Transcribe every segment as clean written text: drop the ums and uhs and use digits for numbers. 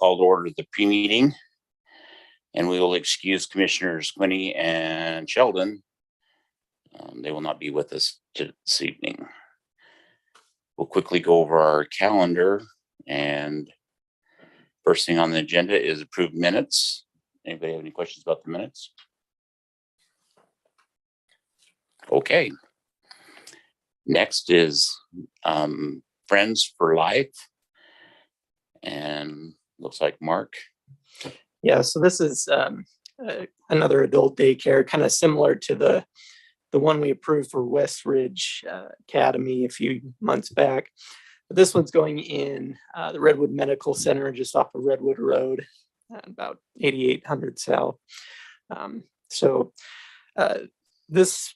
call to order the pre-meeting, and we will excuse Commissioners Quinney and Sheldon. They will not be with us this evening. We'll quickly go over our calendar, and first thing on the agenda is approved minutes. Anybody have any questions about the minutes? Okay. Next is Friends for Life, and looks like Mark. Yeah, so this is another adult daycare, kind of similar to the one we approved for West Ridge Academy a few months back. But this one's going in the Redwood Medical Center, just off of Redwood Road, about 8800 South. This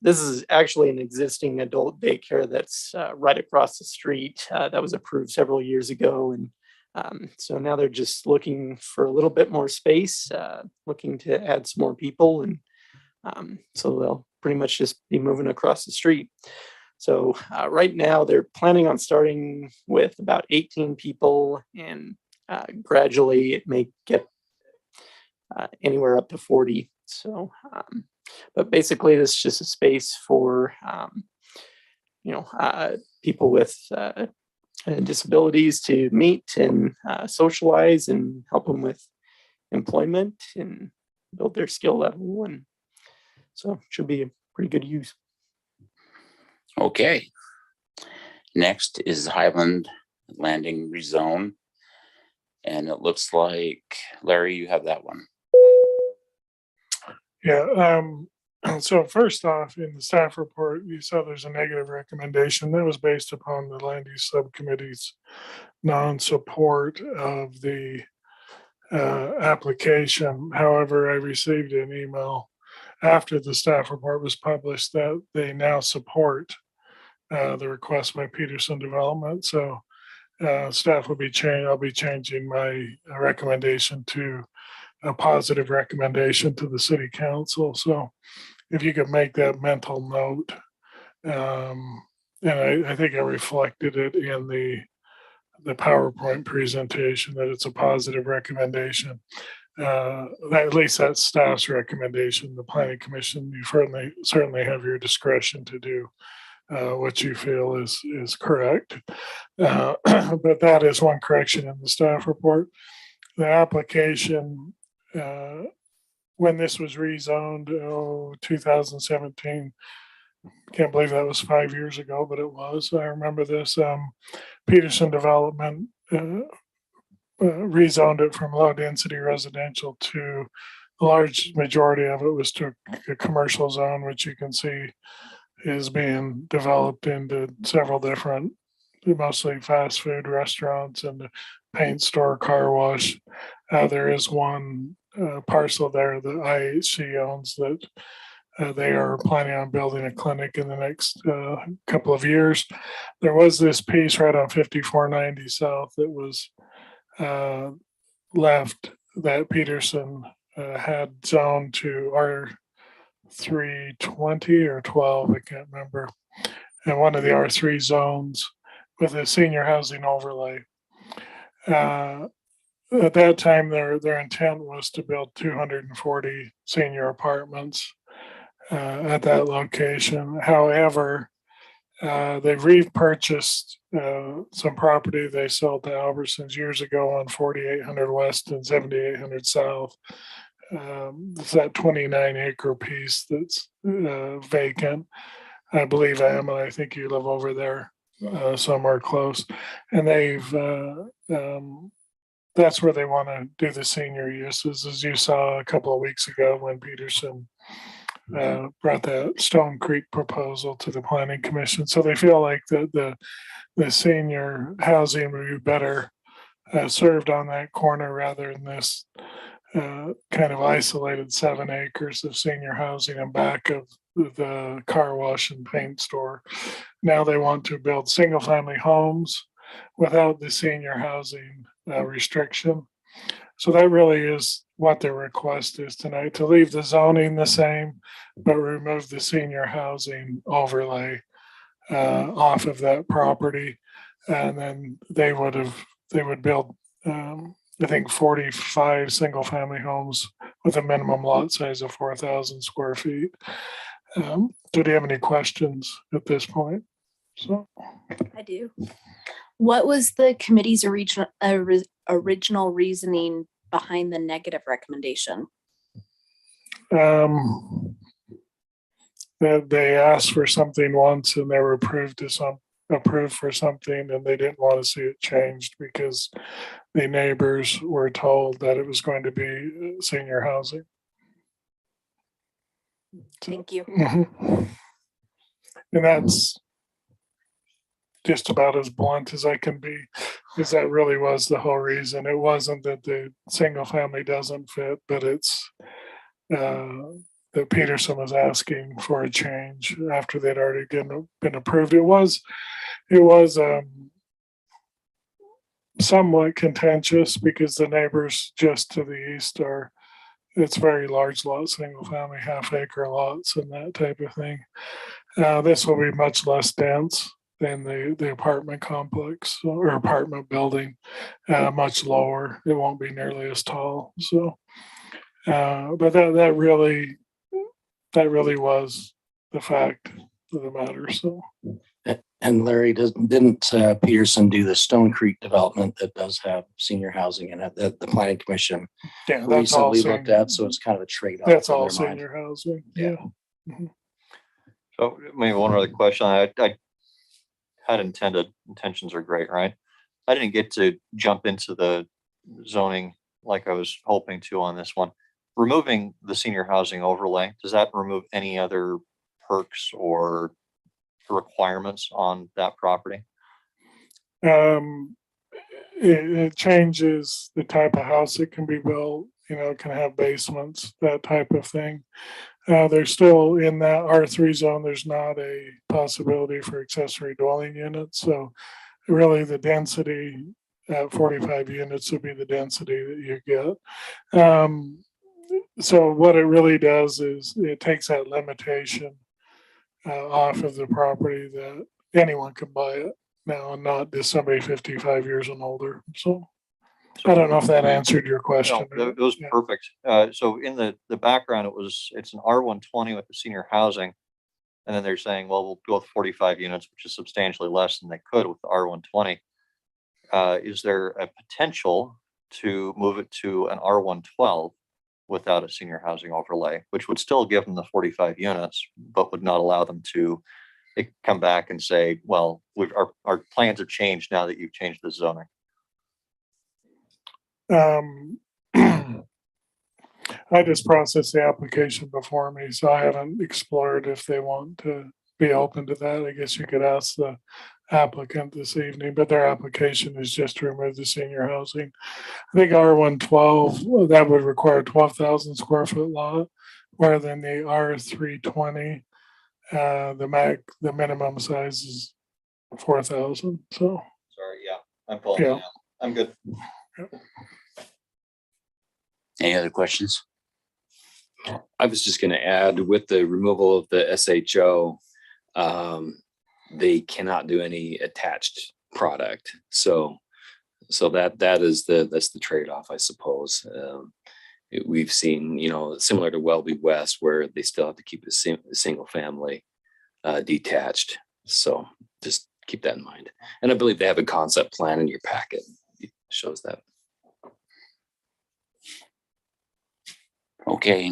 is actually an existing adult daycare that's right across the street that was approved several years ago. And so now they're just looking for a little bit more space, looking to add some more people. And so they'll pretty much just be moving across the street. So right now they're planning on starting with about 18 people, and gradually it may get anywhere up to 40. So, but basically this is just a space for, people with disabilities to meet and socialize and help them with employment and build their skill level. And so it should be a pretty good use. Okay. Next is Highland Landing rezone. And it looks like, Larry, you have that one. Yeah. So first off, in the staff report, you saw there's a negative recommendation that was based upon the land use subcommittee's non-support of the application. However, I received an email after the staff report was published that they now support the request by Peterson Development. So staff will be changing. I'll be changing my recommendation to a positive recommendation to the city council. So if you could make that mental note, and I think I reflected it in the PowerPoint presentation that it's a positive recommendation. At least that's staff's recommendation. The planning commission, you certainly have your discretion to do what you feel is correct. But that is one correction in the staff report. The application, when this was rezoned, 2017, can't believe that was 5 years ago, but it was. I remember this. Peterson Development rezoned it from low density residential to a large majority of it was to a commercial zone, which you can see is being developed into several different, mostly fast food restaurants and a paint store, car wash. There is one parcel there that IHC owns that they are planning on building a clinic in the next couple of years. There was this piece right on 5490 South that was left that Peterson had zoned to R320 or 12, I can't remember, and one of the R3 zones with a senior housing overlay. At that time, their intent was to build 240 senior apartments at that location. However, they've repurchased some property they sold to Albertsons years ago on 4800 West and 7800 South. It's that 29-acre piece that's vacant. I believe Em, and I think you live over there somewhere close. And they've that's where they want to do the senior uses, as you saw a couple of weeks ago when Peterson brought that Stone Creek proposal to the Planning Commission. So they feel like the senior housing would be better served on that corner rather than this kind of isolated 7 acres of senior housing in back of the car wash and paint store. Now they want to build single family homes without the senior housing restriction. So that really is what their request is tonight, to leave the zoning the same, but remove the senior housing overlay off of that property. And then they would build I think 45 single-family homes with a minimum lot size of 4,000 square feet. Do you have any questions at this point? So, I do. What was the committee's original reasoning behind the negative recommendation? they asked for something once and they were approved for something, and they didn't want to see it changed because the neighbors were told that it was going to be senior housing. Thank you. Mhm. And that's just about as blunt as I can be, because that really was the whole reason. It wasn't that the single family doesn't fit, but it's that Peterson was asking for a change after they'd already been approved. It was somewhat contentious because the neighbors just to the east it's very large lots, single family, half acre lots and that type of thing. This will be much less dense than the apartment complex or apartment building, much lower. It won't be nearly as tall. So, but that really was the fact of the matter. So, And Larry, didn't Peterson do the Stone Creek development that does have senior housing in it that the planning commission yeah, that's all recently looked senior, at? So it's kind of a trade-off. that's in all their mind. senior housing. Yeah. Yeah. So maybe one other question. I had intentions are great, right? I didn't get to jump into the zoning like I was hoping to on this one. Removing the senior housing overlay, does that remove any other perks or requirements on that property? It changes the type of house that can be built. It can have basements, that type of thing. There's still in that R3 zone, there's not a possibility for accessory dwelling units. So really the density at 45 units would be the density that you get. So what it really does is it takes that limitation off of the property that anyone can buy it now, and not just somebody 55 years and older. So I don't know if that answered your question. No, it was Yeah. perfect. So in the background, it's an R120 with the senior housing. And then they're saying, well, we'll go with 45 units, which is substantially less than they could with the R120. Is there a potential to move it to an R112 without a senior housing overlay, which would still give them the 45 units, but would not allow them to come back and say, well, our plans have changed now that you've changed the zoning? I just processed the application before me, so I haven't explored if they want to be open to that. I guess you could ask the applicant this evening, but their application is just to remove the senior housing. I think R112, that would require 12,000 square foot lot, where than the R320, the minimum size is 4,000. So, Sorry, yeah, I'm pulling Yeah. it out. I'm good. Any other questions? I was just gonna add, with the removal of the SHO, they cannot do any attached product. So that's the trade-off, I suppose. We've seen, similar to Welby West, where they still have to keep a single family detached. So just keep that in mind. And I believe they have a concept plan in your packet. It shows that. Okay,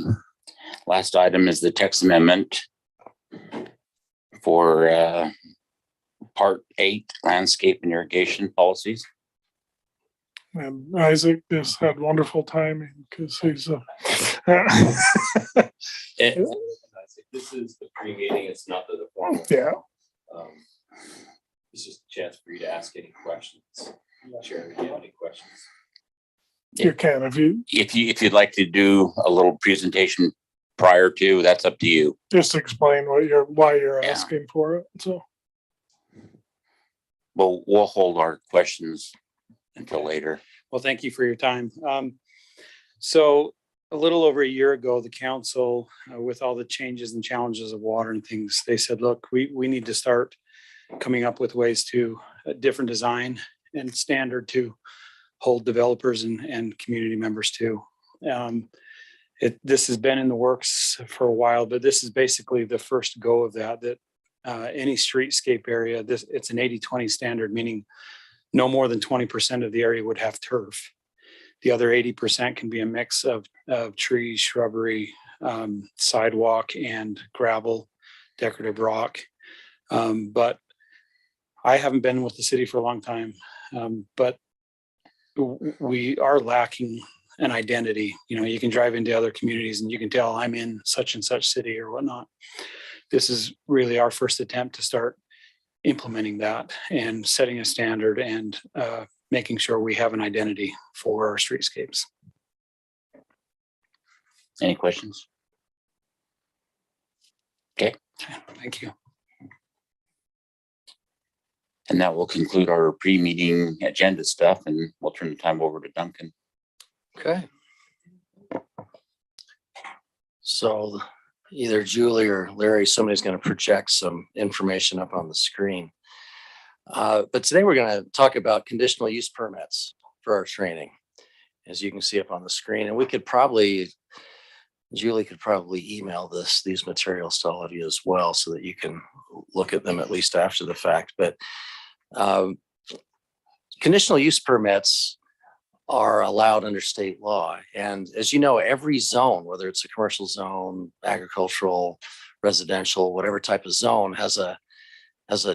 last item is the text amendment for Part 8 landscape and irrigation policies. and Isaac just had wonderful timing because he's This is the pre-meeting. It's not the formal. yeah. It's just a chance for you to ask any questions. Sharon, if you have any questions. You can if you If you'd like to do a little presentation prior to, that's up to you. just explain why you're Yeah. asking for it. So We'll hold our questions until later. Well, thank you for your time. So a little over a year ago, the council, with all the changes and challenges of water and things, they said, look, we need to start coming up with ways to a different design and standard to hold developers and community members too. This has been in the works for a while, but this is basically the first go of that any streetscape area, it's an 80-20 standard, meaning no more than 20% of the area would have turf. The other 80% can be a mix of trees, shrubbery, sidewalk, and gravel, decorative rock. But I haven't been with the city for a long time, but we are lacking an identity. You know, you can drive into other communities and you can tell I'm in such and such city or whatnot. This is really our first attempt to start implementing that and setting a standard and making sure we have an identity for our streetscapes. Any questions? Thank you. And that will conclude our pre-meeting agenda stuff, and we'll turn the time over to Duncan. Okay. So either Julie or Larry, somebody's going to project some information up on the screen. But today we're going to talk about conditional use permits for our training, as you can see up on the screen. And we could probably, Julie could probably email these materials to all of you as well, so that you can look at them at least after the fact. But conditional use permits are allowed under state law. And as you know, every zone, whether it's a commercial zone, agricultural, residential, whatever type of zone, has a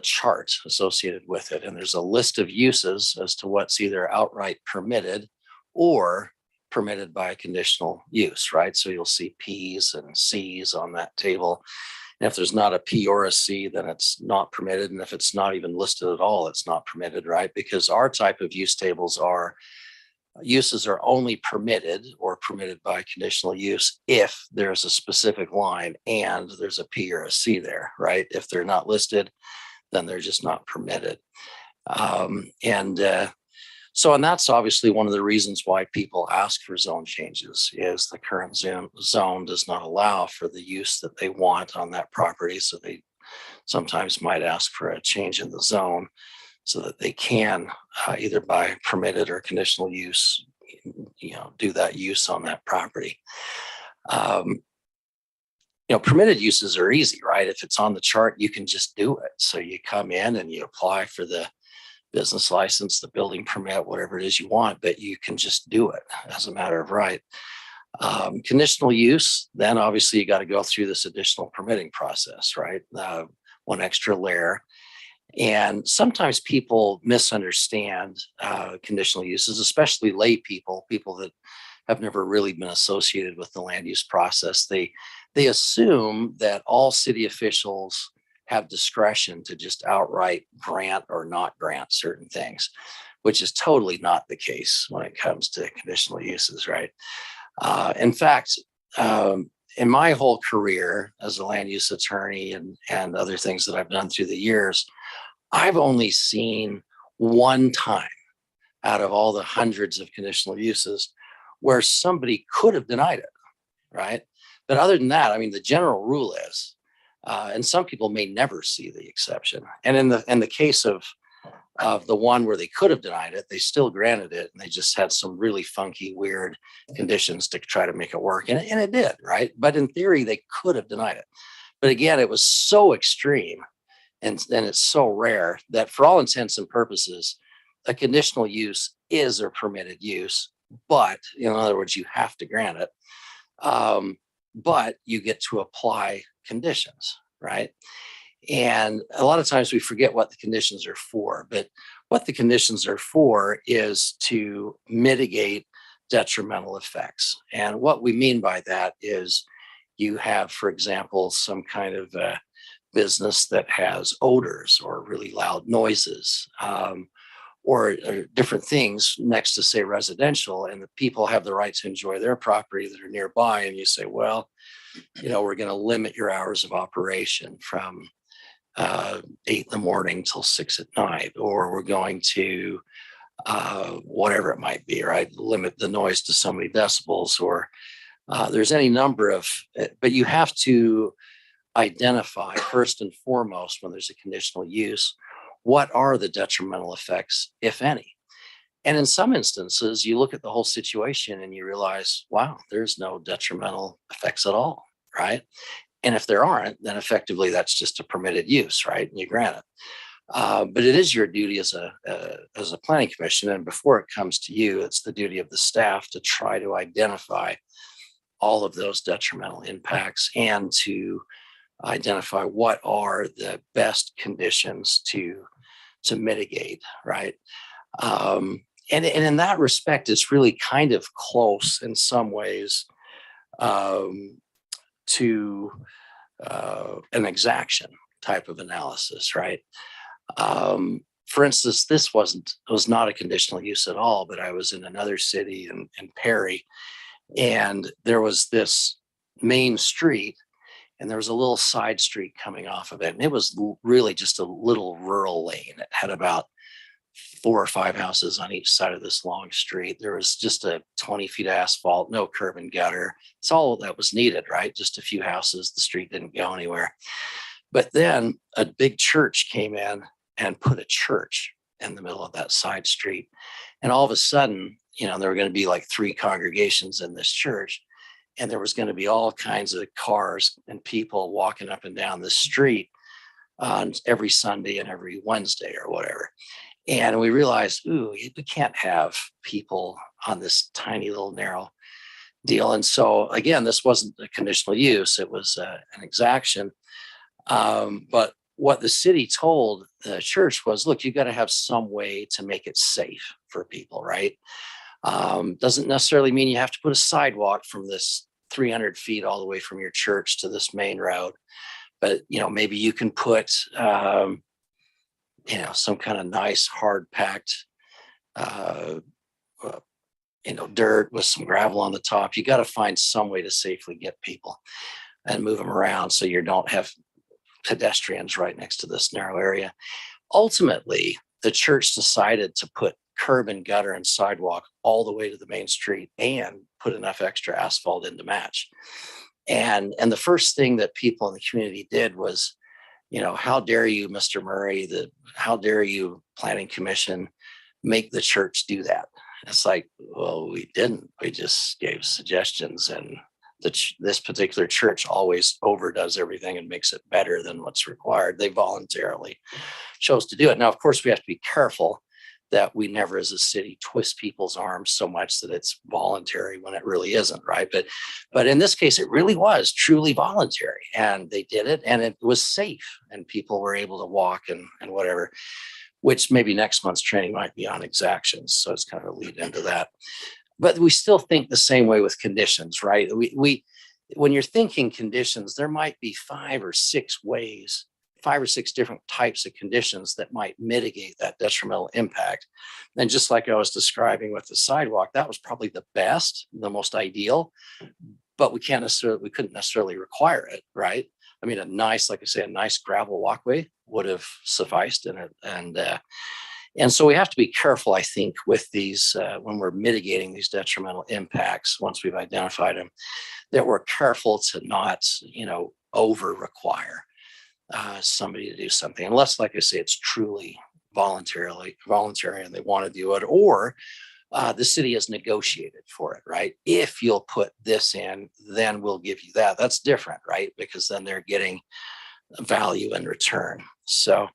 chart associated with it. And there's a list of uses as to what's either outright permitted or permitted by a conditional use, right? So you'll see P's and C's on that table. And if there's not a P or a C, then it's not permitted. And if it's not even listed at all, it's not permitted, right? Because our type of use tables are uses are only permitted or permitted by conditional use if there's a specific line and there's a P or a C there, right? If they're not listed, then they're just not permitted. So that's obviously one of the reasons why people ask for zone changes, is the current zone does not allow for the use that they want on that property. So they sometimes might ask for a change in the zone so that they can either by permitted or conditional use, do that use on that property. Permitted uses are easy, right? If it's on the chart, you can just do it. So you come in and you apply for the business license, the building permit, whatever it is you want, but you can just do it as a matter of right. Conditional use, then obviously you got to go through this additional permitting process, right? One extra layer. And sometimes people misunderstand conditional uses, especially lay people that have never really been associated with the land use process. They assume that all city officials have discretion to just outright grant or not grant certain things, which is totally not the case when it comes to conditional uses, right? In fact, in my whole career as a land use attorney and other things that I've done through the years, I've only seen one time out of all the hundreds of conditional uses where somebody could have denied it, right? But other than that, I mean, the general rule is, and some people may never see the exception. And in the case of the one where they could have denied it, they still granted it, and they just had some really funky, weird conditions to try to make it work. And it did, right? But in theory, they could have denied it. But again, it was so extreme and it's so rare that for all intents and purposes, a conditional use is a permitted use. But in other words, you have to grant it. But you get to apply conditions, right? And a lot of times we forget what the conditions are for, but what the conditions are for is to mitigate detrimental effects. And what we mean by that is you have, for example, some kind of business that has odors or really loud noises, or different things next to, say, residential, and the people have the right to enjoy their property that are nearby. And you say, well, we're going to limit your hours of operation from 8 in the morning till 6 at night, or we're going to whatever it might be, right? Limit the noise to so many decibels, or there's any number of, but you have to identify first and foremost when there's a conditional use, what are the detrimental effects, if any? And in some instances, you look at the whole situation and you realize, wow, there's no detrimental effects at all, right? And if there aren't, then effectively that's just a permitted use, right? And you grant it. But it is your duty as a planning commission, and before it comes to you, it's the duty of the staff to try to identify all of those detrimental impacts and to identify what are the best conditions to mitigate, right? And in that respect, it's really kind of close in some ways to an exaction type of analysis, right? For instance, this was not a conditional use at all, but I was in another city in Perry, and there was this main street, and there was a little side street coming off of it, and it was really just a little rural lane. It had about 4 or 5 houses on each side of this long street. There was just a 20 feet of asphalt, no curb and gutter. It's all that was needed, right? Just a few houses. The street didn't go anywhere. But then a big church came in and put a church in the middle of that side street. And all of a sudden, there were going to be like 3 congregations in this church. And there was going to be all kinds of cars and people walking up and down the street on every Sunday and every Wednesday or whatever. And we realized, we can't have people on this tiny little narrow deal. And so again, this wasn't a conditional use, it was an exaction. But what the city told the church was, look, you got to have some way to make it safe for people, right? Doesn't necessarily mean you have to put a sidewalk from this 300 feet all the way from your church to this main road. But, maybe you can put, some kind of nice hard packed, dirt with some gravel on the top. You got to find some way to safely get people and move them around so you don't have pedestrians right next to this narrow area. Ultimately, the church decided to put curb and gutter and sidewalk all the way to the main street and put enough extra asphalt in to match. And the first thing that people in the community did was, how dare you, Mr. Murray, how dare you, Planning Commission, make the church do that? It's like, well, we didn't. We just gave suggestions, and this particular church always overdoes everything and makes it better than what's required. They voluntarily chose to do it. Now, of course, we have to be careful that we never as a city twist people's arms so much that it's voluntary when it really isn't, right? But in this case, it really was truly voluntary, and they did it, and it was safe, and people were able to walk and whatever, which maybe next month's training might be on exactions. So it's kind of a lead into that. But we still think the same way with conditions, right? We when you're thinking conditions, there might be 5 or 6 different types of conditions that might mitigate that detrimental impact. And just like I was describing with the sidewalk, that was probably the best, the most ideal, but we couldn't necessarily require it, right? I mean, a nice gravel walkway would have sufficed in it. And so we have to be careful, I think, with these, when we're mitigating these detrimental impacts, once we've identified them, that we're careful to not, over require somebody to do something, unless, like I say, it's truly voluntary and they want to do it, or the city has negotiated for it, right? If you'll put this in, then we'll give you that. That's different, right? Because then they're getting value in return. So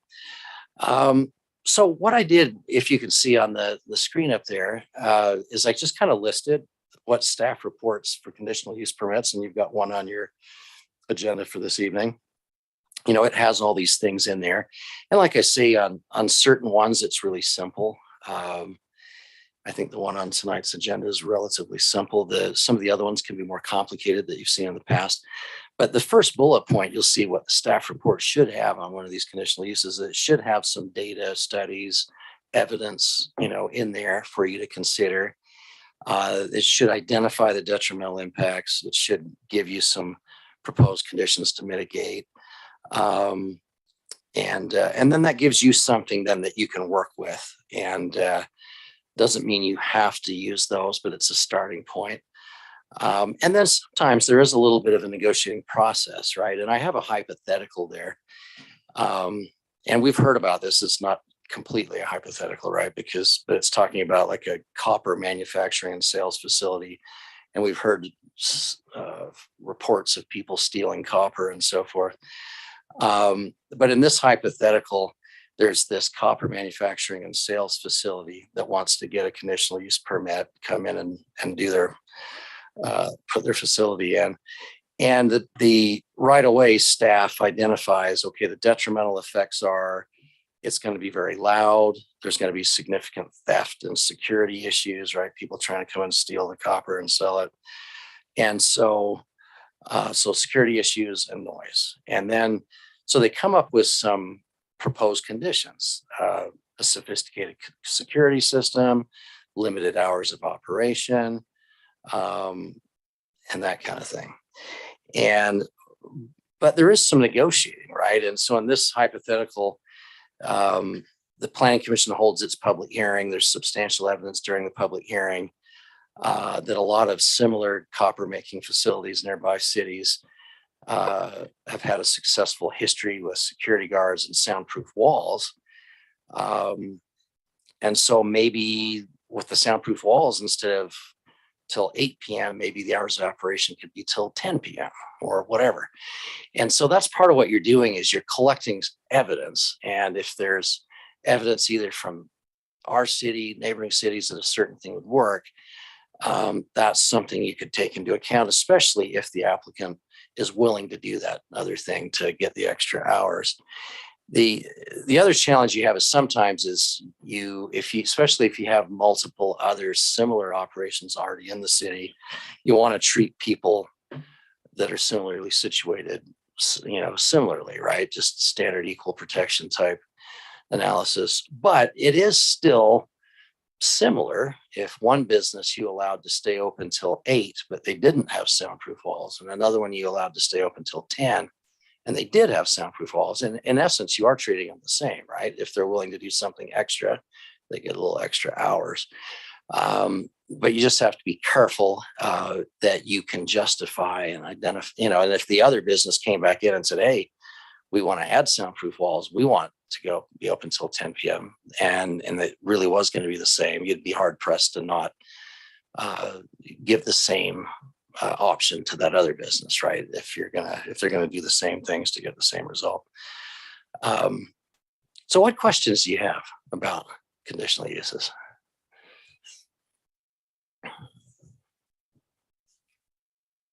what I did, if you can see on the screen up there, is I just kind of listed what staff reports for conditional use permits, and you've got one on your agenda for this evening. It has all these things in there. And like I say, on certain ones, it's really simple. I think the one on tonight's agenda is relatively simple. Some of the other ones can be more complicated that you've seen in the past. But the first bullet point, you'll see what the staff report should have on one of these conditional uses. It should have some data, studies, evidence, in there for you to consider. It should identify the detrimental impacts. It should give you some proposed conditions to mitigate. And then that gives you something then that you can work with, and doesn't mean you have to use those, but it's a starting point. And then sometimes there is a little bit of a negotiating process, right? And I have a hypothetical there. And we've heard about this. It's not completely a hypothetical, right? But it's talking about like a copper manufacturing and sales facility. And we've heard reports of people stealing copper and so forth. But in this hypothetical, there's this copper manufacturing and sales facility that wants to get a conditional use permit, come in and do their, put their facility in. And the right of way staff identifies, okay, the detrimental effects are it's going to be very loud. There's going to be significant theft and security issues, right? People trying to come and steal the copper and sell it. And so security issues and noise. And then, so they come up with some proposed conditions, a sophisticated security system, limited hours of operation, and that kind of thing. But there is some negotiating, right? And so in this hypothetical, the Planning Commission holds its public hearing. There's substantial evidence during the public hearing that a lot of similar copper making facilities in nearby cities have had a successful history with security guards and soundproof walls. And so maybe with the soundproof walls, instead of till 8 p.m., maybe the hours of operation could be till 10 p.m. or whatever. And so that's part of what you're doing is you're collecting evidence. And if there's evidence either from our city, neighboring cities that a certain thing would work, that's something you could take into account, especially if the applicant is willing to do that other thing to get the extra hours. The other challenge you have is sometimes is especially if you have multiple other similar operations already in the city, you want to treat people that are similarly situated, similarly, right? Just standard equal protection type analysis. But it is still similar if one business you allowed to stay open till 8, but they didn't have soundproof walls, and another one you allowed to stay open till 10, and they did have soundproof walls. And in essence, you are treating them the same, right? If they're willing to do something extra, they get a little extra hours. But you just have to be careful that you can justify and identify, and if the other business came back in and said, hey, we want to add soundproof walls, we want to be open until 10 p.m. And it really was going to be the same, you'd be hard pressed to not give the same option to that other business, right? If they're gonna do the same things to get the same result. So what questions do you have about conditional uses?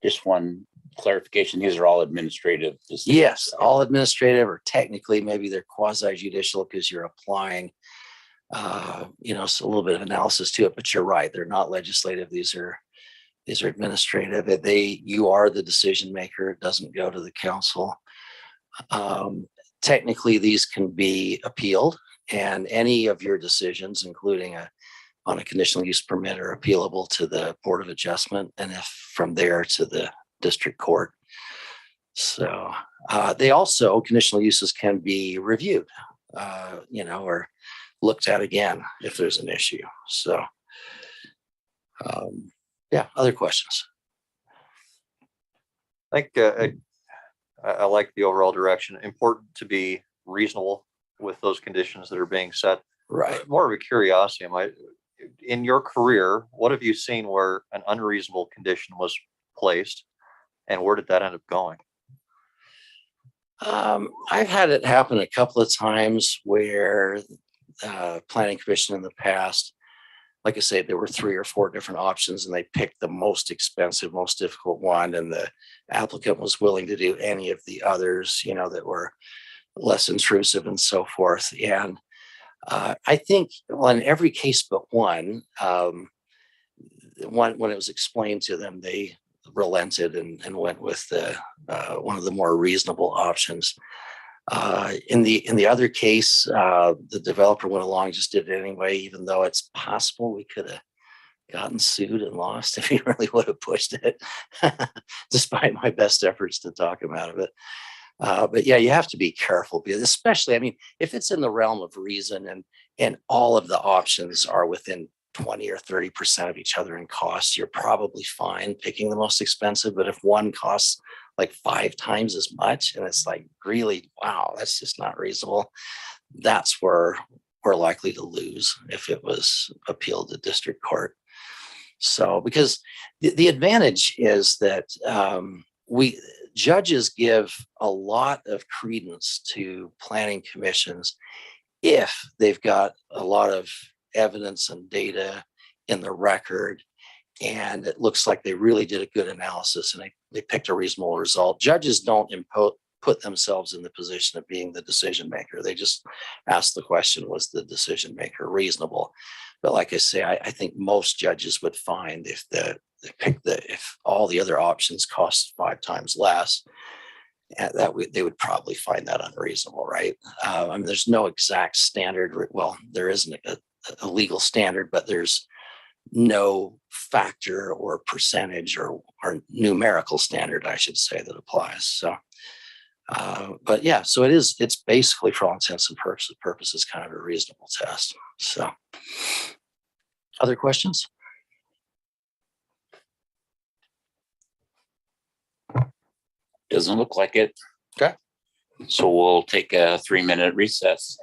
Just one clarification. These are all administrative decisions. Yes, all administrative, or technically maybe they're quasi judicial because you're applying so a little bit of analysis to it, but you're right, they're not legislative. These are administrative. You are the decision maker. It doesn't go to the council. Technically, these can be appealed, and any of your decisions, including on a conditional use permit, are appealable to the Board of Adjustment, and if from there to the district court. So conditional uses can be reviewed, or looked at again if there's an issue. So, other questions? I think I like the overall direction. Important to be reasonable with those conditions that are being set. Right. More of a curiosity, in your career, what have you seen where an unreasonable condition was placed, and where did that end up going? I've had it happen a couple of times where Planning Commission in the past, like I say, there were 3 or 4 different options, and they picked the most expensive, most difficult one, and the applicant was willing to do any of the others, that were less intrusive and so forth. And I think, in every case but one, when it was explained to them, they relented and went with one of the more reasonable options. In the other case, the developer went along and just did it anyway, even though it's possible we could have gotten sued and lost if he really would have pushed it, despite my best efforts to talk him out of it. But yeah, you have to be careful, because especially, if it's in the realm of reason and all of the options are within 20 or 30% of each other in cost, you're probably fine picking the most expensive. But if one costs like 5 times as much, and it's like, really, wow, that's just not reasonable, that's where we're likely to lose if it was appealed to district court. So, because the advantage is that we judges give a lot of credence to planning commissions if they've got a lot of evidence and data in the record, and it looks like they really did a good analysis and they picked a reasonable result. Judges don't put themselves in the position of being the decision maker. They just ask the question, was the decision maker reasonable? But like I say, I think most judges would find if if all the other options cost 5 times less, they would probably find that unreasonable, right? I mean, there's no exact standard. Well, there isn't a legal standard, but there's no factor or percentage or numerical standard, I should say, that applies. So, but yeah, so it's basically, for all intents and purposes, kind of a reasonable test. So, other questions? Doesn't look like it. Okay. So we'll take a 3-minute recess.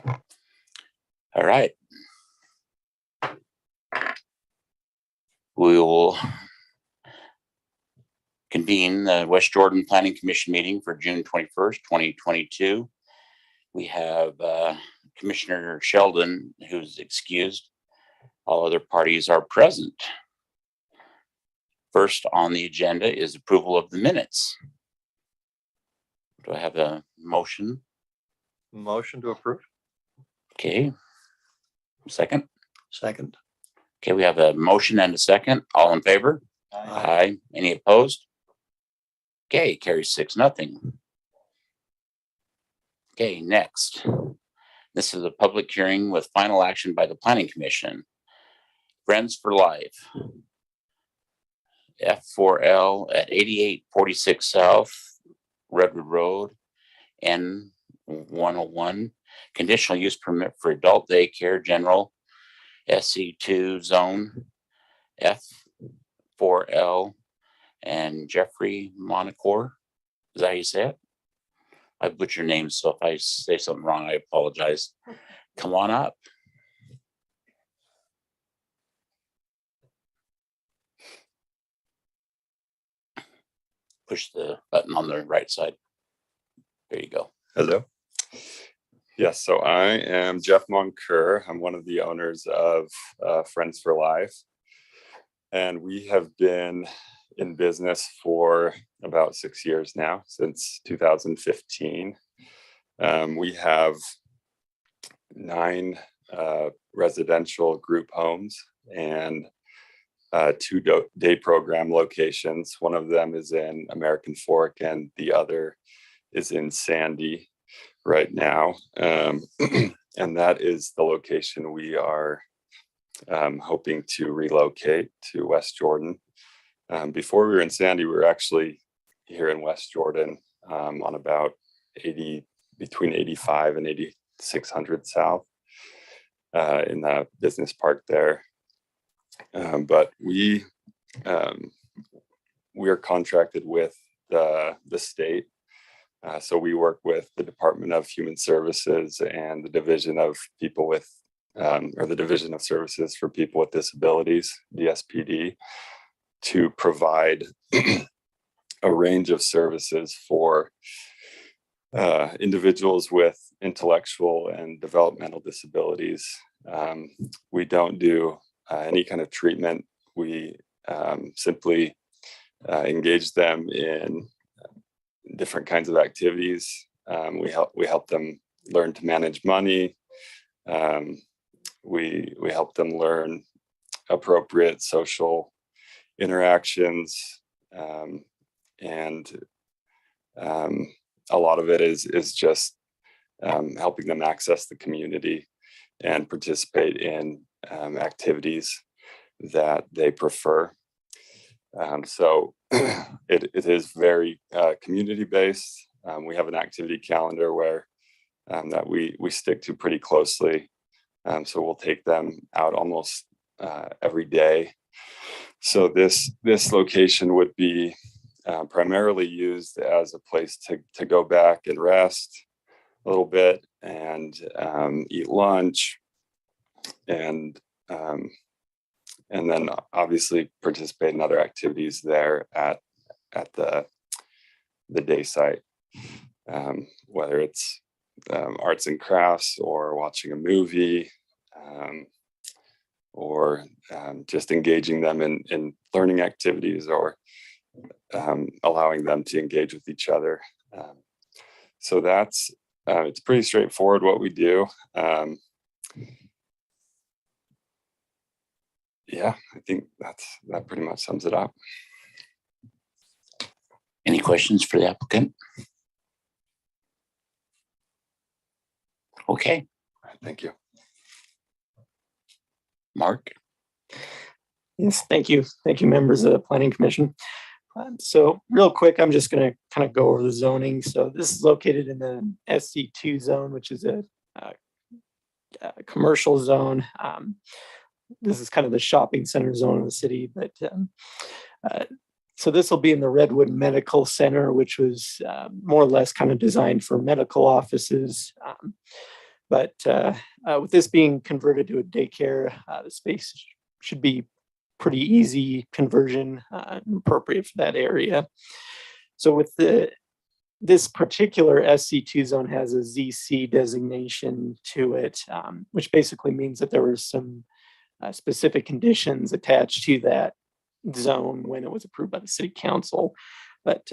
All right. We will convene the West Jordan Planning Commission meeting for June 21st, 2022. We have Commissioner Sheldon, who's excused. All other parties are present. First on the agenda is approval of the minutes. Do I have a motion? Motion to approve. Okay. Second. Second. Okay, we have a motion and a second. All in favor? Aye. Any opposed? Okay, carries 6-0. Okay, next. This is a public hearing with final action by the Planning Commission. Friends for Life. F4L at 8846 South Redwood Road, N101. Conditional use permit for adult daycare, general SC2 zone, F4L, and Jeffrey Monacore. Is that how you say it? I butcher names, so if I say something wrong, I apologize. Come on up. Push the button on the right side. There you go. Hello. Yes, so I am Jeff Monker. I'm one of the owners of Friends for Life. And we have been in business for about 6 years now, since 2015. We have 9 residential group homes and 2 day program locations. One of them is in American Fork and the other is in Sandy right now. And that is the location we are hoping to relocate to West Jordan. Before we were in Sandy, we were actually here in West Jordan on about between 85 and 8600 South in the business park there. But we are contracted with the state. So we work with the Department of Human Services and the Division of People with, or the Division of Services for People with Disabilities, DSPD, to provide a range of services for individuals with intellectual and developmental disabilities. We don't do any kind of treatment. We simply engage them in different kinds of activities. We help them learn to manage money. We help them learn appropriate social interactions, and a lot of it is just helping them access the community and participate in activities that they prefer. So it is very community based. We have an activity calendar where that we stick to pretty closely. So we'll take them out almost every day. So this location would be primarily used as a place to go back and rest a little bit and eat lunch, and then obviously participate in other activities there at the day site, whether it's arts and crafts or watching a movie, or just engaging them in learning activities, or allowing them to engage with each other. So that's it's pretty straightforward what we do. Yeah, I think that pretty much sums it up. Any questions for the applicant? Okay, Thank you. Mark. Yes, thank you. Thank you, members of the Planning Commission. So real quick, I'm just going to kind of go over the zoning. So this is located in the SC2 zone, which is a commercial zone. This is kind of the shopping center zone of the city, but so this will be in the Redwood Medical Center, which was more or less kind of designed for medical offices. But with this being converted to a daycare, the space should be pretty easy conversion, appropriate for that area. So with this particular SC2 zone has a ZC designation to it, which basically means that there were some specific conditions attached to that zone when it was approved by the city council. But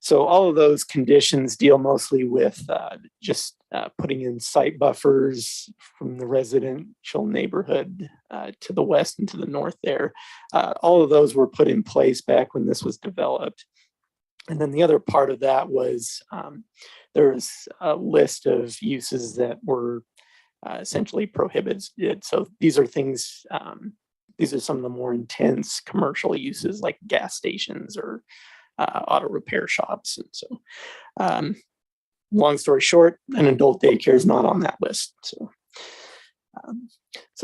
so all of those conditions deal mostly with just putting in site buffers from the residential neighborhood to the west and to the north there. All of those were put in place back when this was developed. And then the other part of that was there's a list of uses that were essentially prohibited. So these are things, these are some of the more intense commercial uses like gas stations or auto repair shops. And so long story short, an adult daycare is not on that list. So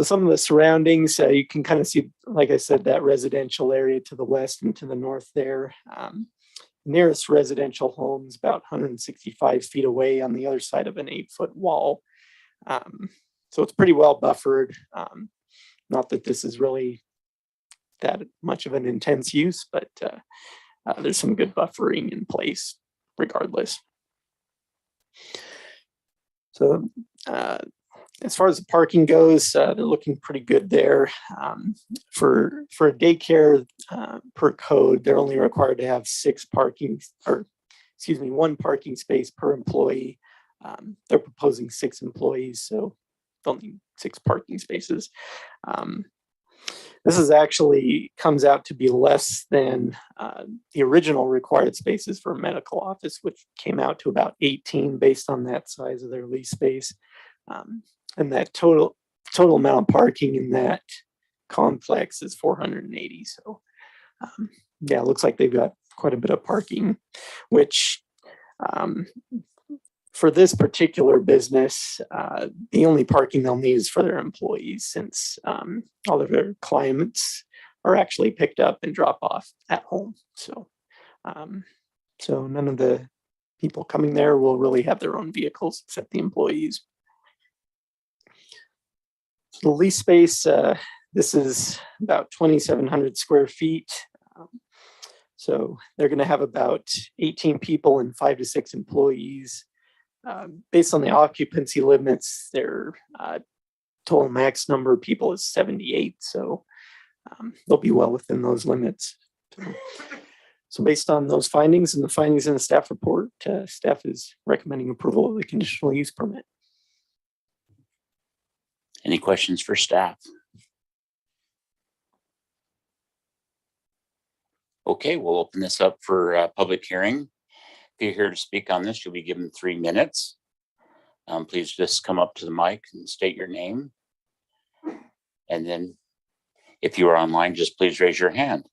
some of the surroundings, you can kind of see, like I said, that residential area to the west and to the north there. Nearest residential homes about 165 feet away on the other side of an 8-foot wall. So it's pretty well buffered. Not that this is really that much of an intense use, but there's some good buffering in place regardless. So as far as the parking goes, they're looking pretty good there. For a daycare per code, they're only required to have 1 parking space per employee. They're proposing 6 employees, so they'll need 6 parking spaces. This is actually comes out to be less than the original required spaces for a medical office, which came out to about 18 based on that size of their lease space. And that total amount of parking in that complex is 480. So yeah, it looks like they've got quite a bit of parking, which for this particular business, the only parking they'll need is for their employees, since all of their clients are actually picked up and dropped off at home. So, so none of the people coming there will really have their own vehicles except the employees. The lease space, this is about 2,700 square feet. So they're going to have about 18 people and 5 to 6 employees. Based on the occupancy limits, their total max number of people is 78. So they'll be well within those limits. So based on those findings and the findings in the staff report, staff is recommending approval of the conditional use permit. Any questions for staff? Okay, we'll open this up for public hearing. If you're here to speak on this, you'll be given 3 minutes. Please just come up to the mic and state your name. And then if you are online, just please raise your hand.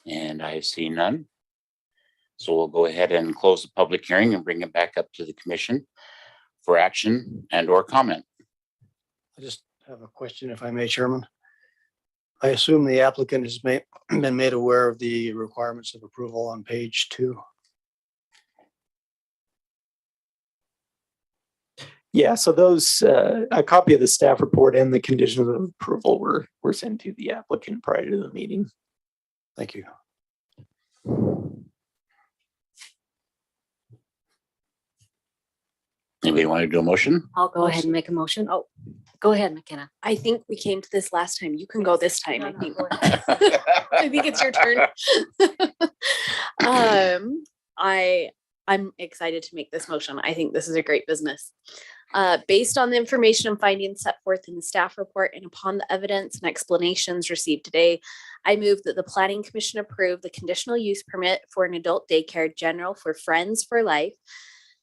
And I see none. So we'll go ahead and close the public hearing and bring it back up to the commission for action and or comment. I just have a question, if I may, Chairman. I assume the applicant has been made aware of the requirements of approval on page 2. Yeah, so those, a copy of the staff report and the conditions of approval were sent to the applicant prior to the meeting. Thank you. Anybody want to do a motion? I'll go ahead and make a motion. Oh, go ahead, McKenna. I think we came to this last time. You can go this time, I think. Go ahead. I think it's your turn. I'm excited to make this motion. I think this is a great business. Based on the information and findings set forth in the staff report and upon the evidence and explanations received today, I move that the Planning Commission approve the conditional use permit for an adult daycare general for Friends for Life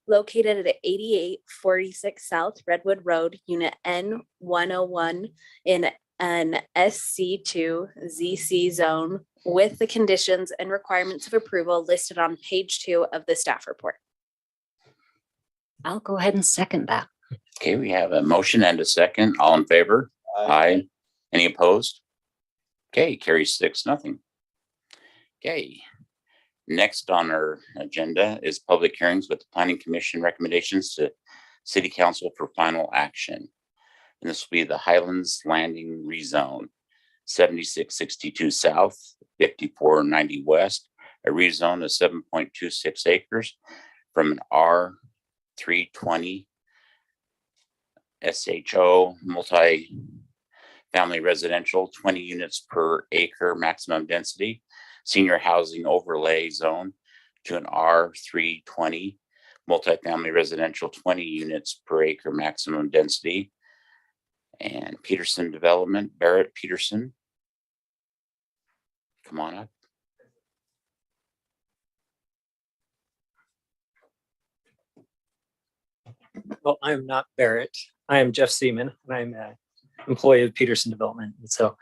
located at 8846 South Redwood Road, Unit N101 in an SC2 ZC zone with the conditions and requirements of approval listed on page 2 of the staff report. I'll go ahead and second that. Okay, we have a motion and a second. All in favor? Aye. Any opposed? Okay, carries 6-0. Okay. Next on our agenda is public hearings with the planning commission recommendations to city council for final action. And this will be the Highlands Landing rezone, 7662 south, 5490 west, a rezone of 7.26 acres from an R320 SHO multi-family residential, 20 units per acre maximum density, senior housing overlay zone to an R320 multifamily residential, 20 units per acre maximum density. And Peterson Development, Barrett Peterson. Come on up. Well, I'm not Barrett. I am Jeff Seaman, and I'm an employee of Peterson Development. And so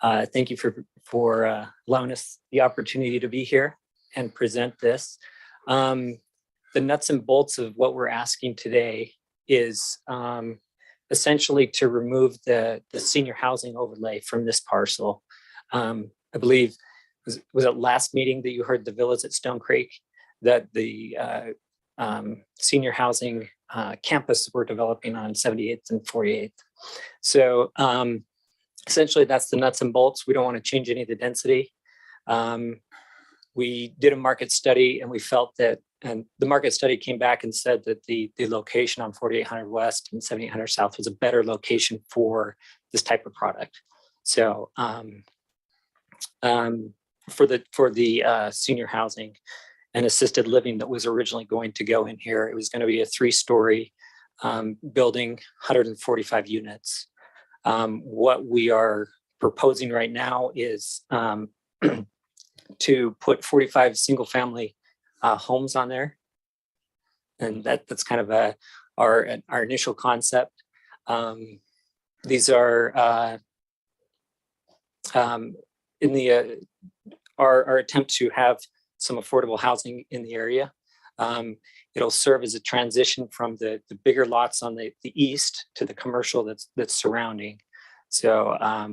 thank you for allowing us the opportunity to be here and present this. The nuts and bolts of what we're asking today is essentially to remove the senior housing overlay from this parcel. I believe, was it last meeting that you heard the villas at Stone Creek, that the senior housing campus we're developing on 78th and 48th. So essentially that's the nuts and bolts. We don't want to change any of the density. We did a market study and we felt that, and the market study came back and said that the location on 4800 West and 7800 South was a better location for this type of product. So for the senior housing and assisted living that was originally going to go in here, it was going to be a 3-story building, 145 units. What we are proposing right now is to put 45 single family homes on there. And that's kind of our initial concept. These are in the our attempt to have some affordable housing in the area. It'll serve as a transition from the bigger lots on the east to the commercial that's surrounding. So I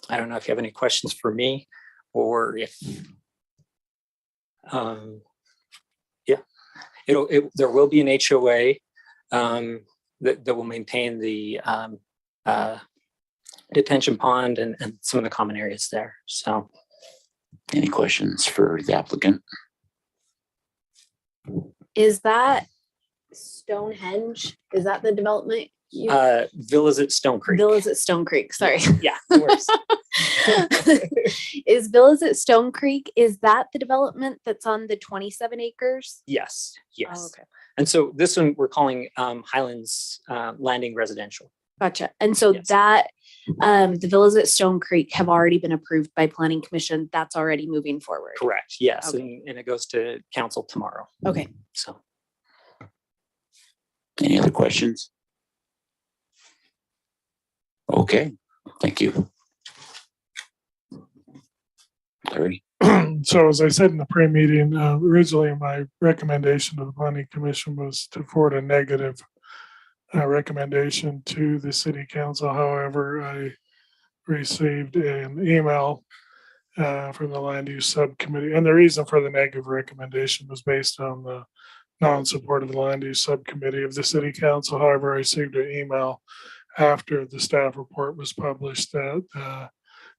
don't know if you have any questions for me, or if there will be an HOA that will maintain the detention pond and some of the common areas there. So any questions for the applicant? Is that Stonehenge? Is that the development? Villas at Stone Creek. Villas at Stone Creek, sorry. Yeah, no worries. Is Villas at Stone Creek, is that the development that's on the 27 acres? Yes, yes. Oh, okay. And so this one we're calling Highlands Landing Residential. Gotcha. And so Yes. that the villas at Stone Creek have already been approved by Planning Commission. That's already moving forward. Correct, yes. Okay. And it goes to council tomorrow. Okay. So Any other questions? Okay, thank you. Larry? So as I said in the pre-meeting, originally my recommendation to the planning commission was to forward a negative recommendation to the city council. However, I received an email from the land use subcommittee, and the reason for the negative recommendation was based on the non-support of the land use subcommittee of the city council. However, I received an email after the staff report was published that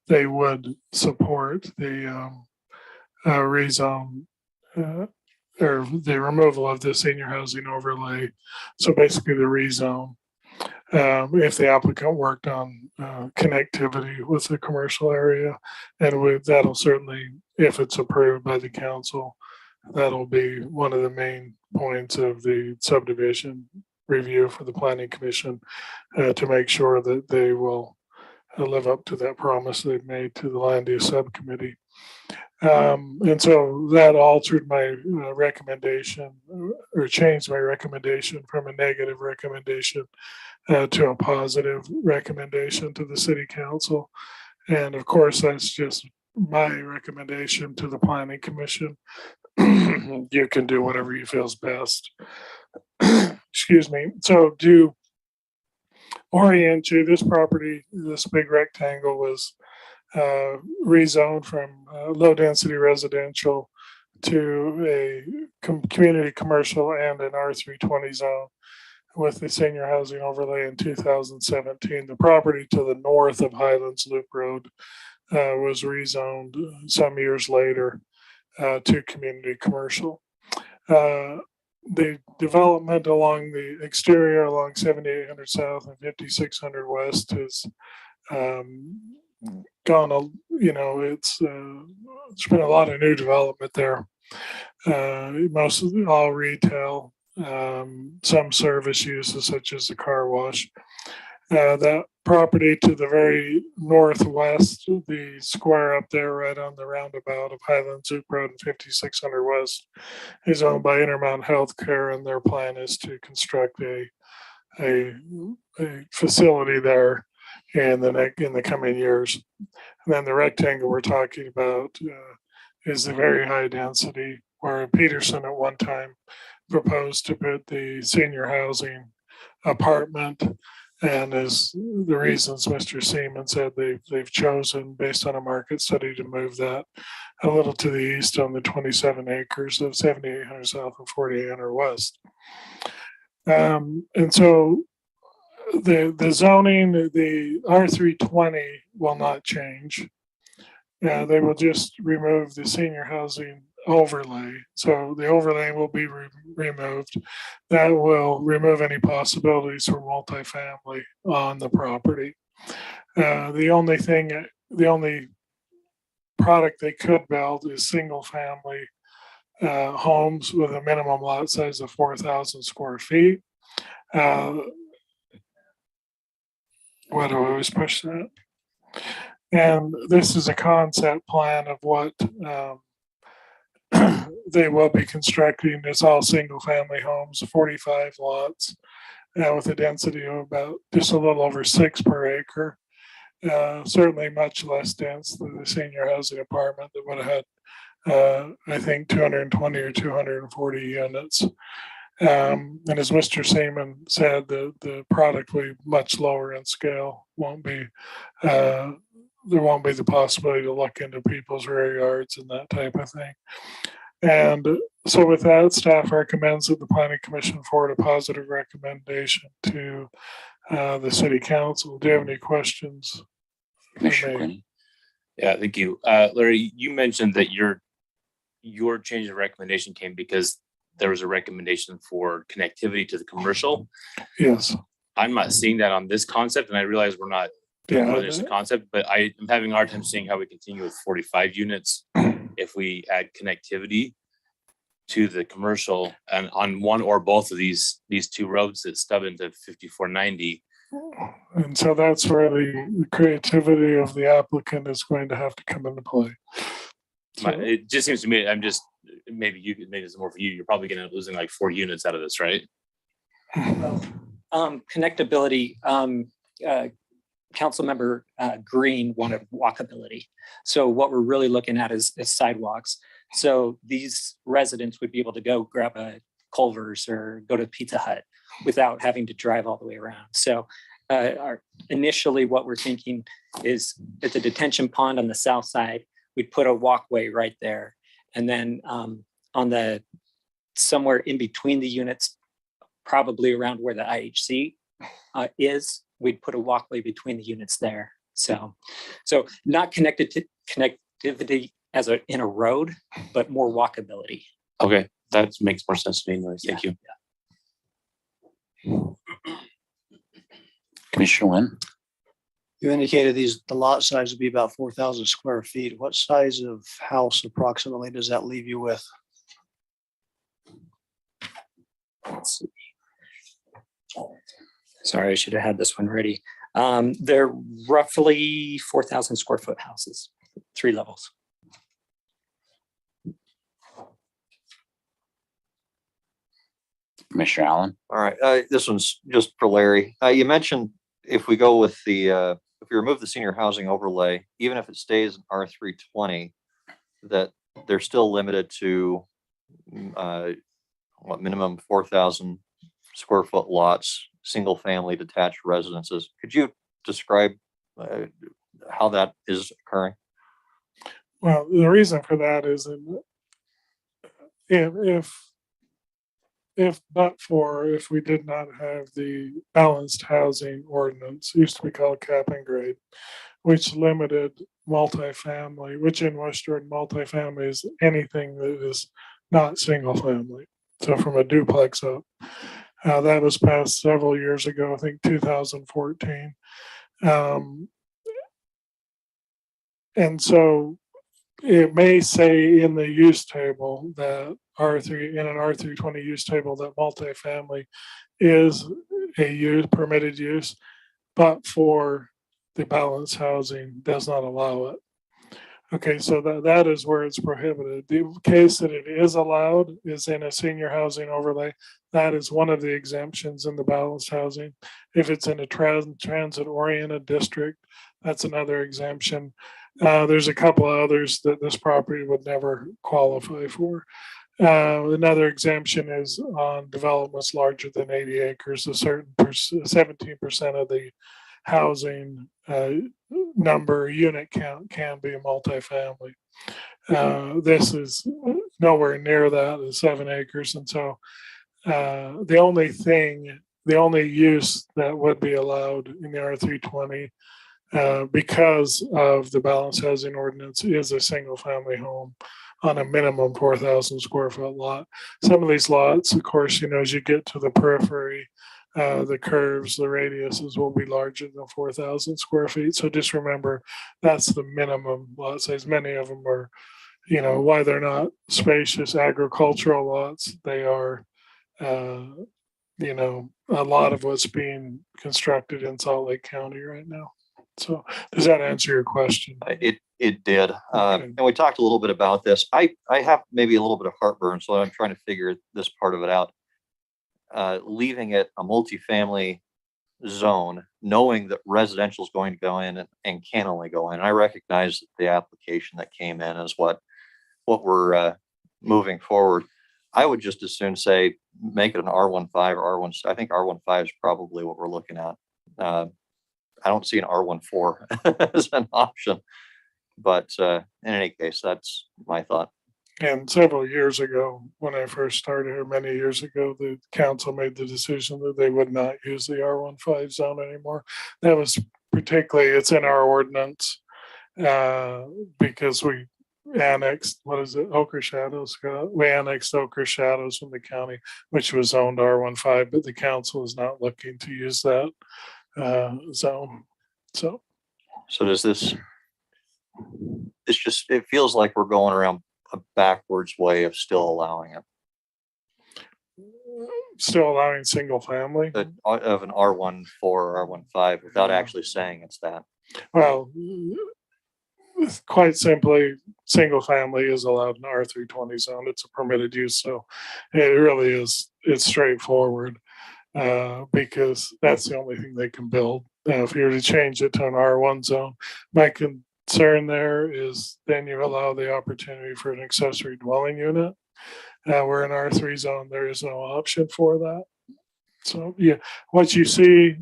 they would support the rezone or the removal of the senior housing overlay. So basically the rezone, if the applicant worked on connectivity with the commercial area, and that'll certainly, if it's approved by the council, that'll be one of the main points of the subdivision review for the planning commission to make sure that they will live up to that promise they've made to the land use subcommittee. And so that altered my recommendation, or changed my recommendation from a negative recommendation to a positive recommendation to the city council. And of course, that's just my recommendation to the planning commission. You can do whatever you feel is best. Excuse me. So to orient you, this property, this big rectangle was rezoned from low density residential to a community commercial and an R320 zone with the senior housing overlay in 2017. The property to the north of Highlands Loop Road was rezoned some years later to community commercial. The development along the exterior along 7800 South and 5600 West has gone, it's been a lot of new development there. Most of all retail, some service uses such as the car wash. That property to the very northwest, the square up there right on the roundabout of Highlands Loop Road and 5600 West is owned by Intermount Healthcare, and their plan is to construct a facility there in the coming years. And then the rectangle we're talking about is the very high density where Peterson at one time proposed to put the senior housing apartment. And as the reasons Mr. Seaman said, they've chosen based on a market study to move that a little to the east on the 27 acres of 7800 South and 4800 West. And so the zoning, the R320 will not change. They will just remove the senior housing overlay. So the overlay will be removed. That will remove any possibilities for multifamily on the property. The only product they could build is single family homes with a minimum lot size of 4,000 square feet. Why do I always push that? And this is a concept plan of what they will be constructing. It's all single family homes, 45 lots, with a density of about just a little over 6 per acre. Certainly much less dense than the senior housing apartment that would have had, I think, 220 or 240 units. And as Mr. Seaman said, the product will be much lower in scale. There won't be the possibility to look into people's rear yards and that type of thing. And so with that, staff recommends that the planning commission forward a positive recommendation to the city council. Do you have any questions? Commissioner Quinn. Yeah, thank you. Larry, you mentioned that your change of recommendation came because there was a recommendation for connectivity to the commercial. Yes. I'm not seeing that on this concept, and I realize we're not doing more than just a concept, but I am having a hard time seeing how we continue with 45 units if we add connectivity to the commercial and on one or both of these two roads that stub into 5490. And so that's where the creativity of the applicant is going to have to come into play. It just seems to me, maybe it's more for you. You're probably going to end up losing like 4 units out of this, right? Connectability, Councilmember Green wanted walkability. So what we're really looking at is sidewalks. So these residents would be able to go grab a Culver's or go to Pizza Hut without having to drive all the way around. So initially what we're thinking is at the detention pond on the south side, we'd put a walkway right there. And then on the somewhere in between the units, probably around where the IHC is, we'd put a walkway between the units there. So not connected to connectivity in a road, but more walkability. Okay, that makes more sense to me. Anyways. Thank you. Commissioner Wynn. You indicated the lot size would be about 4,000 square feet. What size of house approximately does that leave you with? Sorry, I should have had this one ready. They're roughly 4,000 square foot houses, 3 levels. Commissioner Allen. All right, this one's just for Larry. You mentioned if we go with if we remove the senior housing overlay, even if it stays in R320, that they're still limited to minimum 4,000 square foot lots, single family detached residences. Could you describe how that is occurring? Well, the reason for that is that if we did not have the balanced housing ordinance, it used to be called cap and grade, which limited multifamily, which in West Jordan, multifamily is anything that is not single family. So from a duplex up, that was passed several years ago, I think 2014. And so it may say in the use table that in an R320 use table that multifamily is a permitted use, but for the balanced housing does not allow it. Okay, so that is where it's prohibited. The case that it is allowed is in a senior housing overlay. That is one of the exemptions in the balanced housing. If it's in a transit oriented district, that's another exemption. There's a couple of others that this property would never qualify for. Another exemption is on developments larger than 80 acres, a certain 17% of the housing number unit count can be a multifamily. This is nowhere near that, is 7 acres. And so the only use that would be allowed in the R320 because of the balanced housing ordinance is a single family home on a minimum 4,000 square foot lot. Some of these lots, of course, as you get to the periphery, the curves, the radiuses will be larger than 4,000 square feet. So just remember, that's the minimum lot size. Many of them are, why they're not spacious agricultural lots. They are, a lot of what's being constructed in Salt Lake County right now. So does that answer your question? It did. And we talked a little bit about this. I have maybe a little bit of heartburn, so I'm trying to figure this part of it out. Leaving it a multifamily zone, knowing that residential is going to go in and can only go in. I recognize that the application that came in is what we're moving forward. I would just as soon say make it an R15 or R1. I think R15 is probably what we're looking at. I don't see an R14 as an option, but in any case, that's my thought. And several years ago, when I first started here, many years ago, the council made the decision that they would not use the R15 zone anymore. That was particularly, it's in our ordinance because we annexed, Ochre Shadows? We annexed Ochre Shadows from the county, which was zoned R15, but the council is not looking to use that zone. So does this it feels like we're going around a backwards way of still allowing it. Still allowing single family of an R14 or R15 without actually saying it's that. Well, quite simply, single family is allowed in R320 zone. It's a permitted use. So it really is, it's straightforward because that's the only thing they can build. Now, if you were to change it to an R1 zone, my concern there is then you allow the opportunity for an accessory dwelling unit. We're in R3 zone, there is no option for that. So yeah, what you see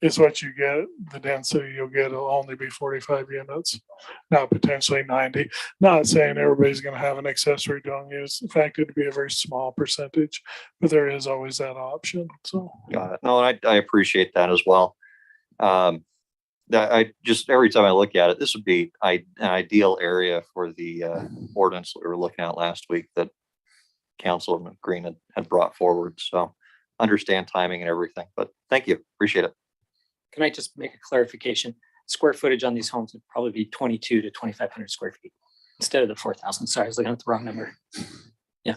is what you get. The density you'll get will only be 45 units, not potentially 90. Not saying everybody's going to have an accessory dwelling unit. In fact, it'd be a very small percentage, but there is always that option. So got it. No, I appreciate that as well. I just, every time I look at it, this would be an ideal area for the ordinance that we were looking at last week that Councilman Green had brought forward. So understand timing and everything, but thank you. Appreciate it. Can I just make a clarification? Square footage on these homes would probably be 2,200 to 2,500 square feet instead of the 4,000. Sorry, I was looking at the wrong number. Yeah.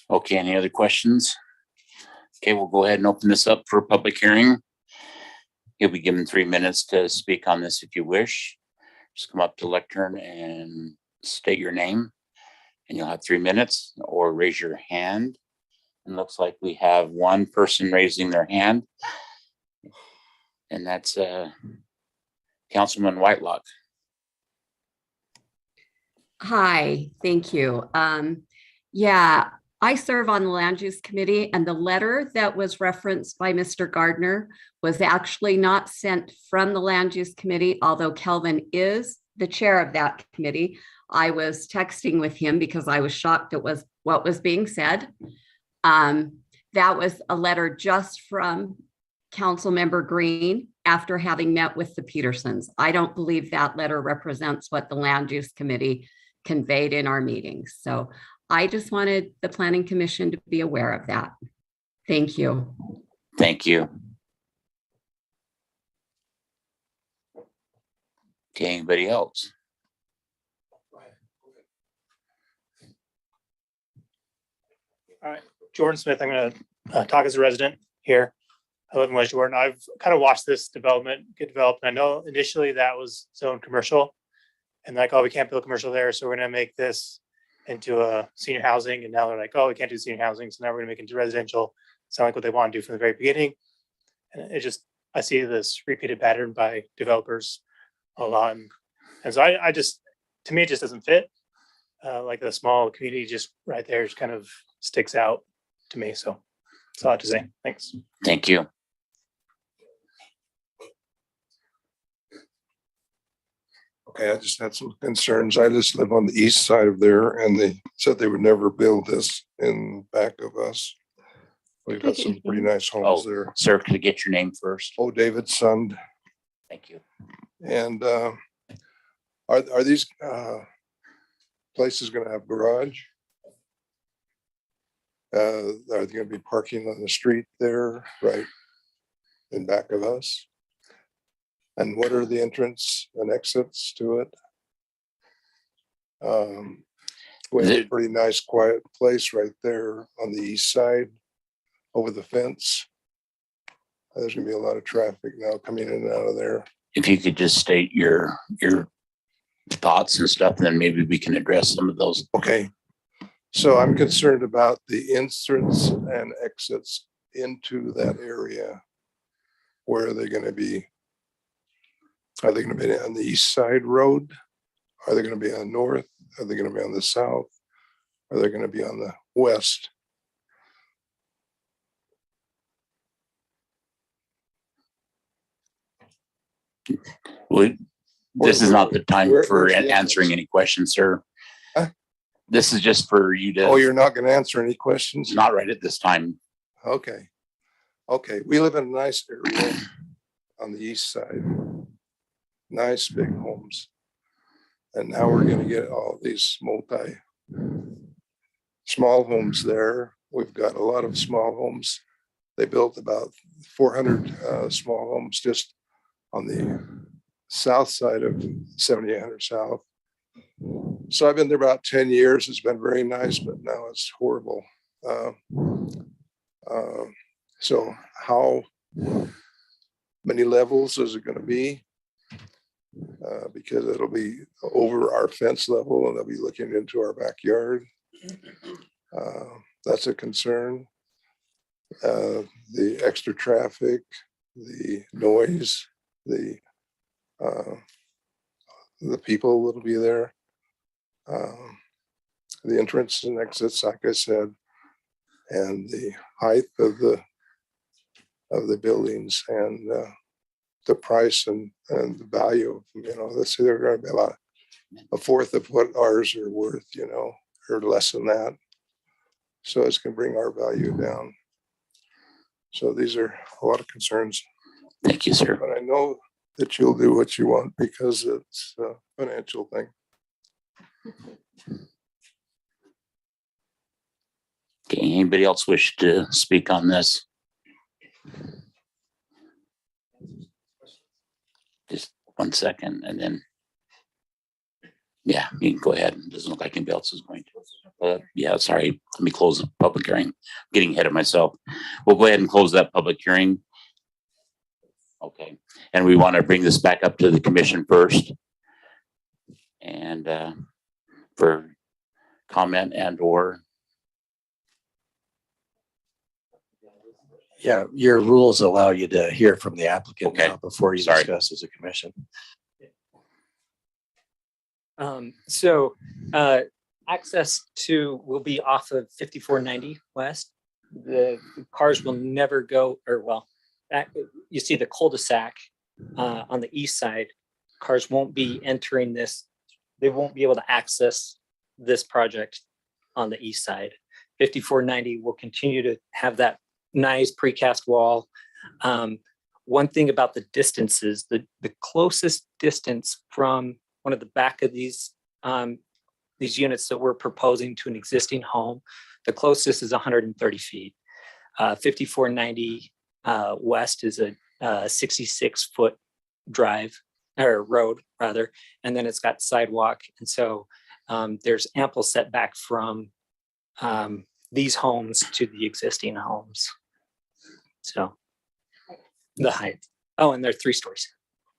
Okay, any other questions? Okay, we'll go ahead and open this up for a public hearing. You'll be given 3 minutes to speak on this if you wish. Just come up to the lectern and state your name, and you'll have 3 minutes, or raise your hand. It looks like we have one person raising their hand, and that's Councilman Whitelock. Hi, thank you. Yeah, I serve on the Land Use Committee, and the letter that was referenced by Mr. Gardner was actually not sent from the Land Use Committee, although Kelvin is the chair of that committee. I was texting with him because I was shocked at what was being said. That was a letter just from Councilmember Green after having met with the Petersons. I don't believe that letter represents what the Land Use Committee conveyed in our meetings. So I just wanted the Planning Commission to be aware of that. Thank you. Thank you. Okay, anybody else? All right, Jordan Smith, I'm going to talk as a resident here. I live in West Jordan. I've kind of watched this development get developed. And I know initially that was zoned commercial and like, oh, we can't build commercial there. So we're going to make this into a senior housing. And now they're like, oh, we can't do senior housing. So now we're going to make it into residential. Sound like what they want to do from the very beginning. And it just, I see this repeated pattern by developers a lot. And so I just, to me, it just doesn't fit. Like the small community just right there just kind of sticks out to me. So that's all I have to say. Thanks. Thank you. Okay, I just had some concerns. I just live on the east side of there and they said they would never build this in back of us. We've got some pretty nice homes there. Sir, could I get your name first? Oh, David Sund. Thank you. And are these places gonna have garage? Are they gonna be parking on the street there, right in back of us? And what are the entrance and exits to it? We have a pretty nice quiet place right there on the east side over the fence. There's gonna be a lot of traffic now coming in and out of there. If you could just state your thoughts and stuff, then maybe we can address some of those. Okay. So I'm concerned about the entrance and exits into that area. Where are they gonna be? Are they gonna be on the east side road? Are they gonna be on the north? Are they gonna be on the south? Are they gonna be on the west? This is not the time for where's the answering any questions, sir. Huh? This is just for you to. Oh, you're not gonna answer any questions? Not right at this time. Okay. Okay, we live in a nice area on the east side. Nice big homes. And now we're gonna get all these small homes there. We've got a lot of small homes. They built about 400 small homes just on the south side of 7800 South. So I've been there about 10 years. It's been very nice, but now it's horrible. So how many levels is it going to be? Because it'll be over our fence level and they'll be looking into our backyard. That's a concern. The extra traffic, the noise, the people that'll be there. The entrance and exits, like I said, and the height of the buildings and the price and the value of them, let's say they're going to be about a fourth of what ours are worth, or less than that. So it's going to bring our value down. So these are a lot of concerns. Thank you, sir. But I know that you'll do what you want because it's a financial thing. Okay, anybody else wish to speak on this? Just 1 second and then. Yeah, you can go ahead. It doesn't look like anybody else is going to. Yeah, sorry. Let me close the public hearing. I'm getting ahead of myself. We'll go ahead and close that public hearing. Okay, and we want to bring this back up to the commission first. And for comment and or. Yeah, your rules allow you to hear from the applicant Okay. now before you Sorry. discuss as a commission. access to will be off of 5490 West. The cars will never go, or well, you see the cul-de-sac on the east side. Cars won't be entering this. They won't be able to access this project on the east side. 5490 will continue to have that nice precast wall. One thing about the distances, the closest distance from one of the back of these units that we're proposing to an existing home, the closest is 130 feet. 5490 West is a 66-foot drive or road rather, and then it's got sidewalk. And so there's ample setback from these homes to the existing homes. So the height. Oh, and they're 3 stories.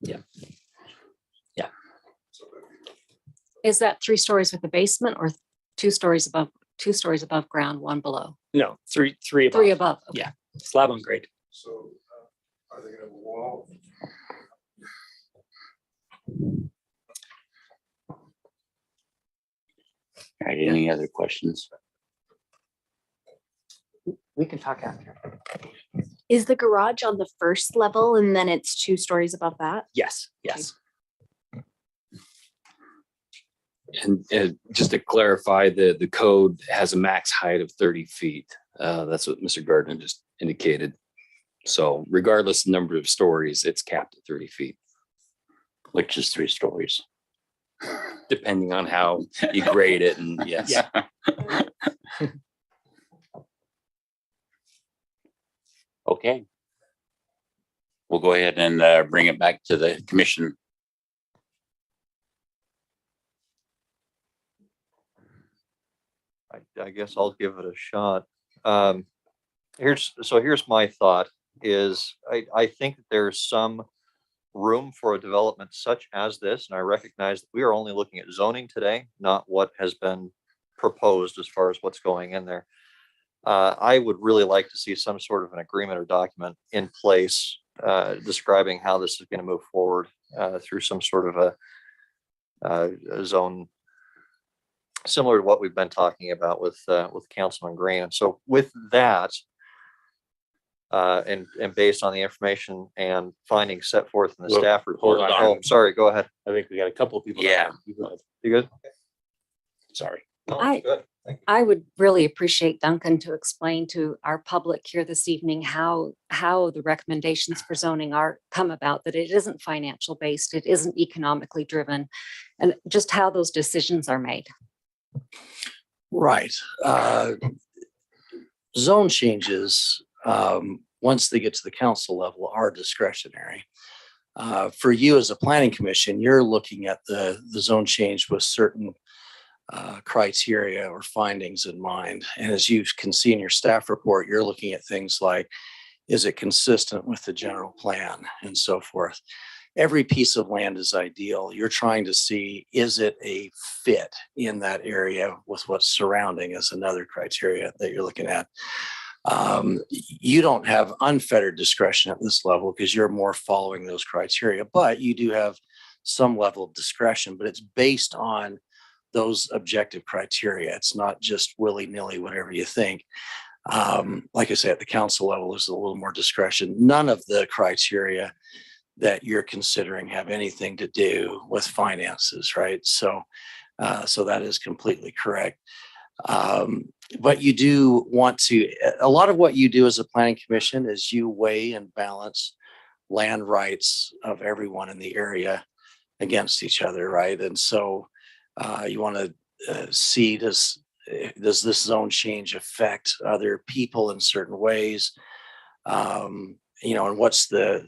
Yeah. Yeah. Is that 3 stories with the basement or 2 stories above, 2 stories above ground, 1 below? No, three above. 3 above. Okay. Yeah, slab on grade. So are they gonna have a wall? All right, any other questions? We can talk after. Is the garage on the first level and then it's 2 stories above that? Yes, yes. And just to clarify, the code has a max height of 30 feet. That's what Mr. Gardner just indicated. So regardless of the number of stories, it's capped at 30 feet. Which is 3 stories. Depending on how you grade it, and yes. Yeah. Okay. We'll go ahead and bring it back to the commission. I guess I'll give it a shot. Here's my thought is I think that there's some room for a development such as this, and I recognize that we are only looking at zoning today, not what has been proposed as far as what's going in there. I would really like to see some sort of an agreement or document in place describing how this is going to move forward through some sort of a zone similar to what we've been talking about with Councilman Green. And so with that, and based on the information and findings set forth in the Look, staff report. hold on. Oh, sorry, go ahead. I think we got a couple of people. Yeah. You go ahead. You good? Sorry. No, I- good. Thank you. I would really appreciate Duncan to explain to our public here this evening how the recommendations for zoning are come about, that it isn't financial based, it isn't economically driven, and just how those decisions are made. Right. Zone changes, once they get to the council level, are discretionary. For you as a planning commission, you're looking at the zone change with certain criteria or findings in mind. And as you can see in your staff report, you're looking at things like, is it consistent with the general plan and so forth? Every piece of land is ideal. You're trying to see, is it a fit in that area with what's surrounding is another criteria that you're looking at. You don't have unfettered discretion at this level because you're more following those criteria, but you do have some level of discretion, but it's based on those objective criteria. It's not just willy-nilly, whatever you think. Like I say, at the council level, there's a little more discretion. None of the criteria that you're considering have anything to do with finances, right? So that is completely correct. But you do want to, a lot of what you do as a planning commission is you weigh and balance land rights of everyone in the area against each other, right? And so you want to see, does this zone change affect other people in certain ways? And what's the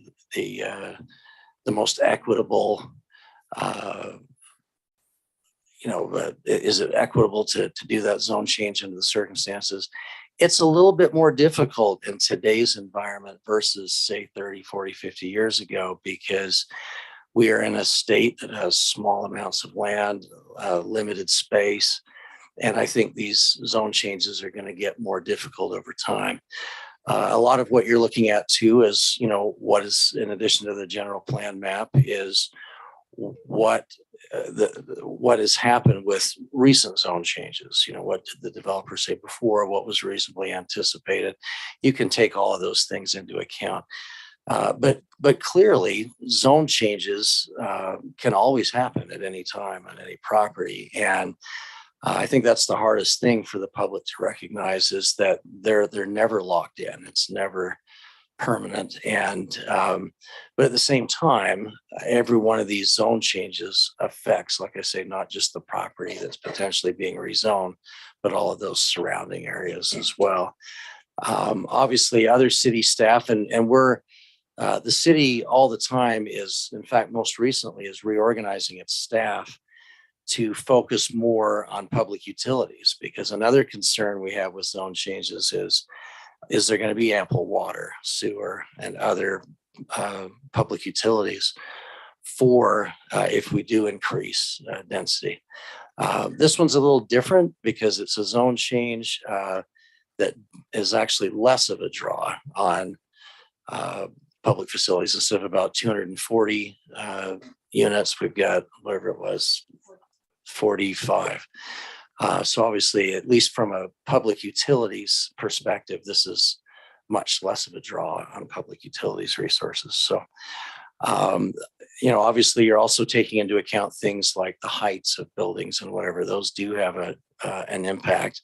most equitable, is it equitable to do that zone change under the circumstances? It's a little bit more difficult in today's environment versus say 30, 40, 50 years ago, because we are in a state that has small amounts of land, limited space. And I think these zone changes are going to get more difficult over time. A lot of what you're looking at too is, what is, in addition to the general plan map, is what what has happened with recent zone changes. You know, what did the developer say before? What was reasonably anticipated? You can take all of those things into account. But clearly, zone changes can always happen at any time on any property, and I think that's the hardest thing for the public to recognize is that they're never locked in. It's never permanent, and but at the same time, every one of these zone changes affects, like I say, not just the property that's potentially being rezoned, but all of those surrounding areas as well. Obviously, other city staff and we're the city all the time is, in fact, most recently is reorganizing its staff to focus more on public utilities, because another concern we have with zone changes is there going to be ample water, sewer, and other public utilities for if we do increase density. This one's a little different because it's a zone change that is actually less of a draw on public facilities. Instead of about 240 units, we've got whatever it was, 45. So obviously, at least from a public utilities perspective, this is much less of a draw on public utilities resources. So, you know, obviously, you're also taking into account things like the heights of buildings and whatever. Those do have an impact.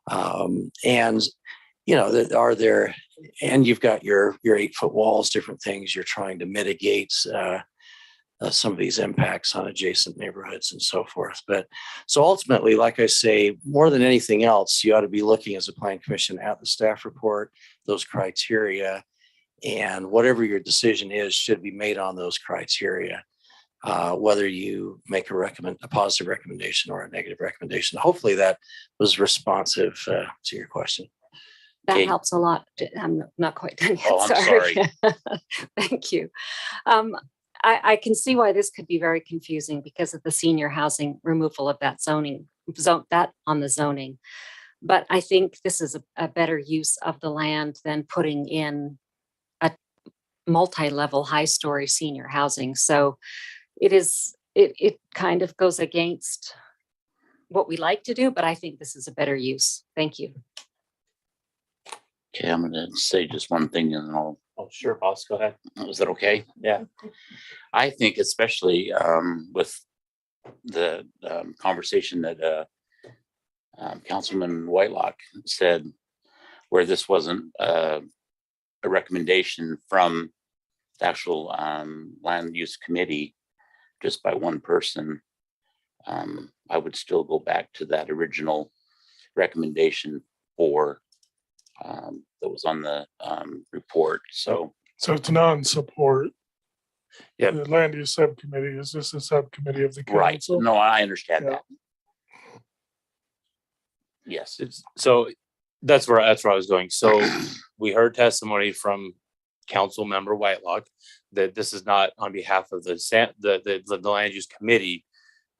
And you know, and you've got your 8-foot walls, different things you're trying to mitigate some of these impacts on adjacent neighborhoods and so forth. But so ultimately, like I say, more than anything else, you ought to be looking as a planning commission at the staff report, those criteria, and whatever your decision is should be made on those criteria. Whether you make a positive recommendation or a negative recommendation. Hopefully that was responsive to your question. That Okay. helps a lot. I'm not quite done yet. Oh, I'm sorry. Thank you. I can see why this could be very confusing because of the senior housing removal of that zoning, that on the zoning. But I think this is a better use of the land than putting in a multi-level, high-story senior housing. So it kind of goes against what we like to do, but I think this is a better use. Thank you. Okay, I'm gonna say just one thing and then I'll, Oh, sure, boss, go ahead. is that okay? Yeah. I think especially with the conversation that Councilman Whitelock said, where this wasn't a recommendation from the actual land use committee, just by one person, I would still go back to that original recommendation for that was on the report. So it's non-support. Yeah. The land use subcommittee is just a subcommittee of the right, council. no, I understand Yeah. that. Yes, So that's where I was going. So we heard testimony from Council Member Whitelock that this is not on behalf of the land use committee.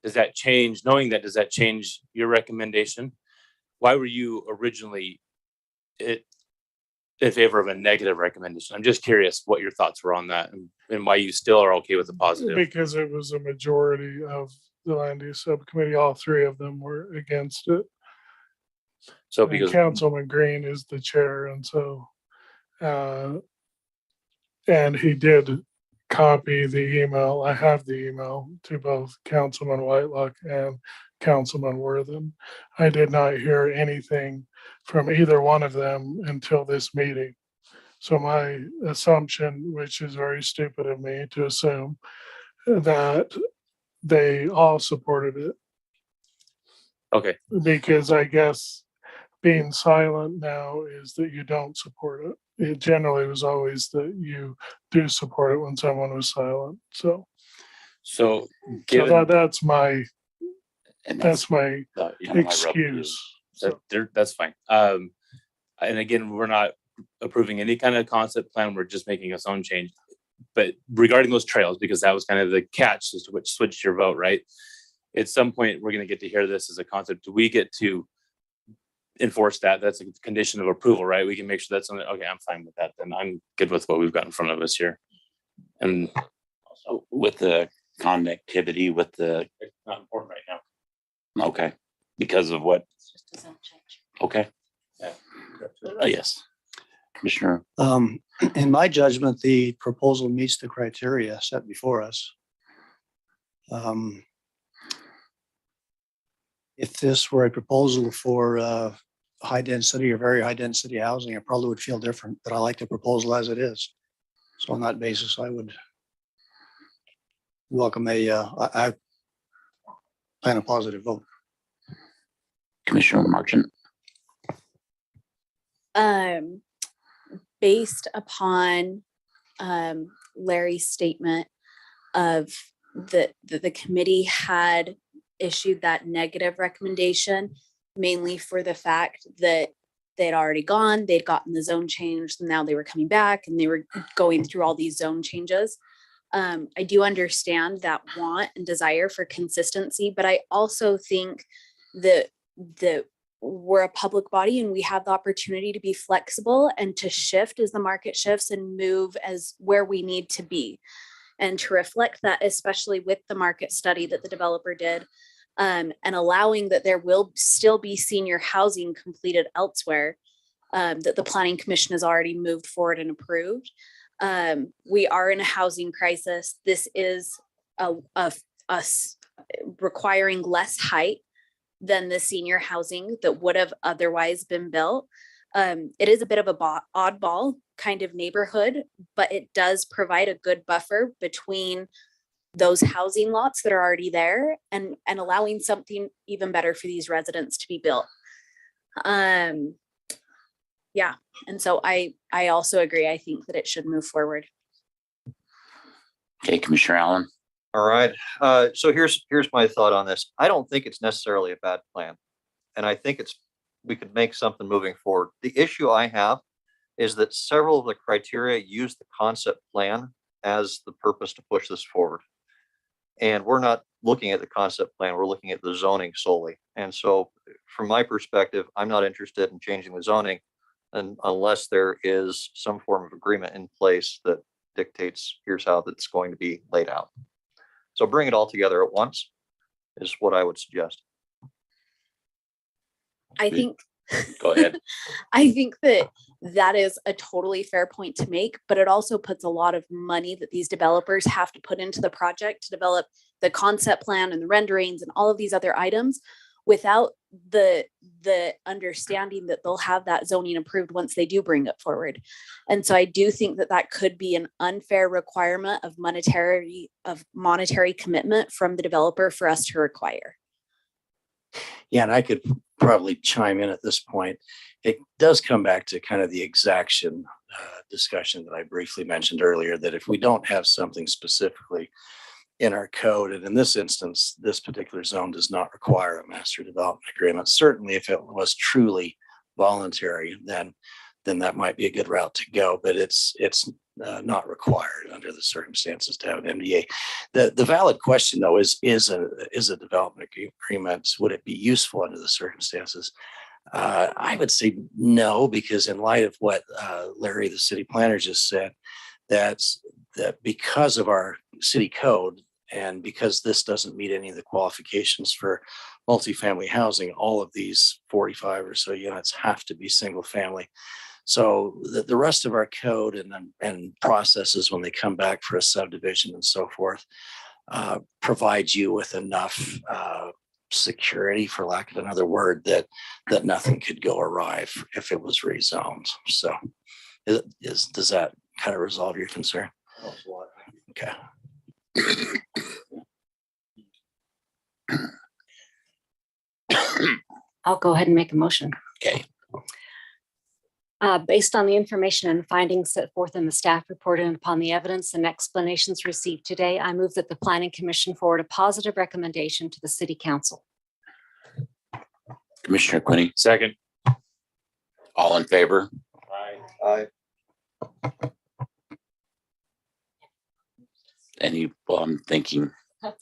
Does that change, knowing that, does that change your recommendation? Why were you originally in favor of a negative recommendation? I'm just curious what your thoughts were on that and why you still are okay with the positive. Because it was a majority of the land use subcommittee, all three of them were against it. So And because Councilman Green is the chair, and so and he did copy the email. I have the email to both Councilman Whitelock and Councilman Worthen. I did not hear anything from either one of them until this meeting. So my assumption, which is very stupid of me to assume, that they all supported it, okay, because I guess being silent now is that you don't support it. It generally was always that you do support it when someone was silent. So given that's my and that's my you know, my rub too. excuse. that's fine. And again, we're not approving any kind of concept plan. We're just making its own change. But regarding those trails, because that was kind of the catch as to which switched your vote, right? At some point, we're going to get to hear this as a concept. Do we get to enforce that? That's a condition of approval, right? We can make sure that's something. Okay, I'm fine with that. Then I'm good with what we've got in front of us here. And also with the connectivity with the, It's not important right now. okay, because of what? Okay. Yeah. Yes. Commissioner, In my judgment, the proposal meets the criteria set before us. If this were a proposal for high density or very high density housing, I probably would feel different, but I like the proposal as it is. So on that basis, I would welcome I plan a positive vote. Commissioner Marchant. Based upon Larry's statement of the committee had issued that negative recommendation mainly for the fact that they'd already gone, they'd gotten the zone changed, and now they were coming back and they were going through all these zone changes. I do understand that want and desire for consistency, but I also think that we're a public body and we have the opportunity to be flexible and to shift as the market shifts and move as where we need to be. And to reflect that, especially with the market study that the developer did, and allowing that there will still be senior housing completed elsewhere, that the Planning Commission has already moved forward and approved. We are in a housing crisis. This is us requiring less height than the senior housing that would have otherwise been built. It is a bit of a oddball kind of neighborhood, but it does provide a good buffer between those housing lots that are already there and allowing something even better for these residents to be built. Yeah, and so I also agree. I think that it should move forward. Okay, Commissioner Allen. All right, so here's my thought on this. I don't think it's necessarily a bad plan. And I think we could make something moving forward. The issue I have is that several of the criteria use the concept plan as the purpose to push this forward. And we're not looking at the concept plan, we're looking at the zoning solely. And so from my perspective, I'm not interested in changing the zoning unless there is some form of agreement in place that dictates here's how that's going to be laid out. So bring it all together at once is what I would suggest. I think Go ahead. I think that is a totally fair point to make, but it also puts a lot of money that these developers have to put into the project to develop the concept plan and the renderings and all of these other items without the understanding that they'll have that zoning approved once they do bring it forward. And so I do think that could be an unfair requirement of monetary commitment from the developer for us to require. Yeah, and I could probably chime in at this point. It does come back to kind of the exaction discussion that I briefly mentioned earlier, that if we don't have something specifically in our code, and in this instance, this particular zone does not require a master development agreement. Certainly, if it was truly voluntary, then that might be a good route to go, but it's not required under the circumstances to have an MDA. The valid question though is a development agreement, would it be useful under the circumstances? I would say no, because in light of what Larry, the city planner, just said, that because of our city code and because this doesn't meet any of the qualifications for multifamily housing, all of these 45 or so units have to be single family. So the rest of our code and processes when they come back for a subdivision and so forth provide you with enough security, for lack of another word, that nothing could go awry if it was rezoned. So does that kind of resolve your concern? Okay. I'll go ahead and make a motion. Okay. Based on the information and findings set forth in the staff report and upon the evidence and explanations received today, I move that the Planning Commission forward a positive recommendation to the City Council. Commissioner Quinney, Second. all in favor? Aye. Well, I'm thinking. All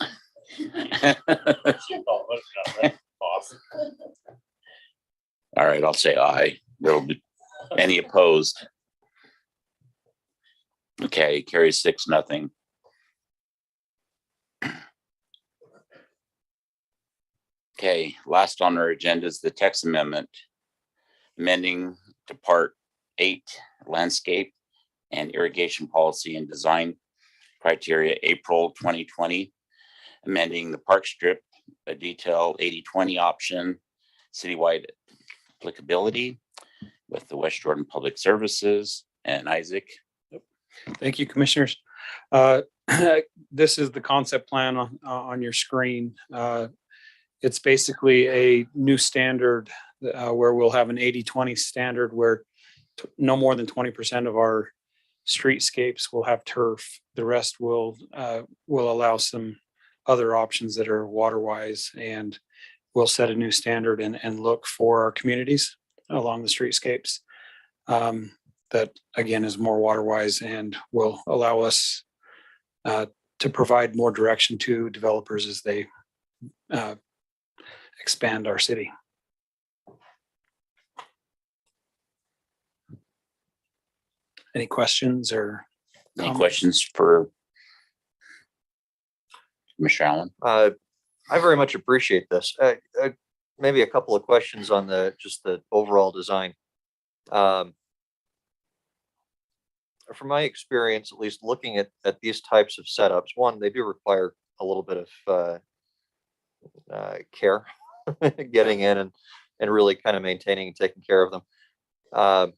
right, I'll say aye. There'll be any opposed. Okay, carries 6-0. Okay, last on our agenda is the text amendment, amending to Part 8, landscape and irrigation policy and design criteria, April 2020, amending the park strip, a detail 80-20 option, citywide applicability with the West Jordan Public Services and Isaac. Thank you, commissioners. This is the concept plan on your screen. It's basically a new standard where we'll have an 80-20 standard where no more than 20% of our streetscapes will have turf. The rest will allow some other options that are water-wise, and we'll set a new standard and look for our communities along the streetscapes. That again is more water-wise and will allow us to provide more direction to developers as they expand our city. Any questions or Any comments? questions for Commissioner Allen? I very much appreciate this. Maybe a couple of questions on just the overall design. From my experience, at least looking at these types of setups, one, they do require a little bit of care getting in and really kind of maintaining and taking care of them.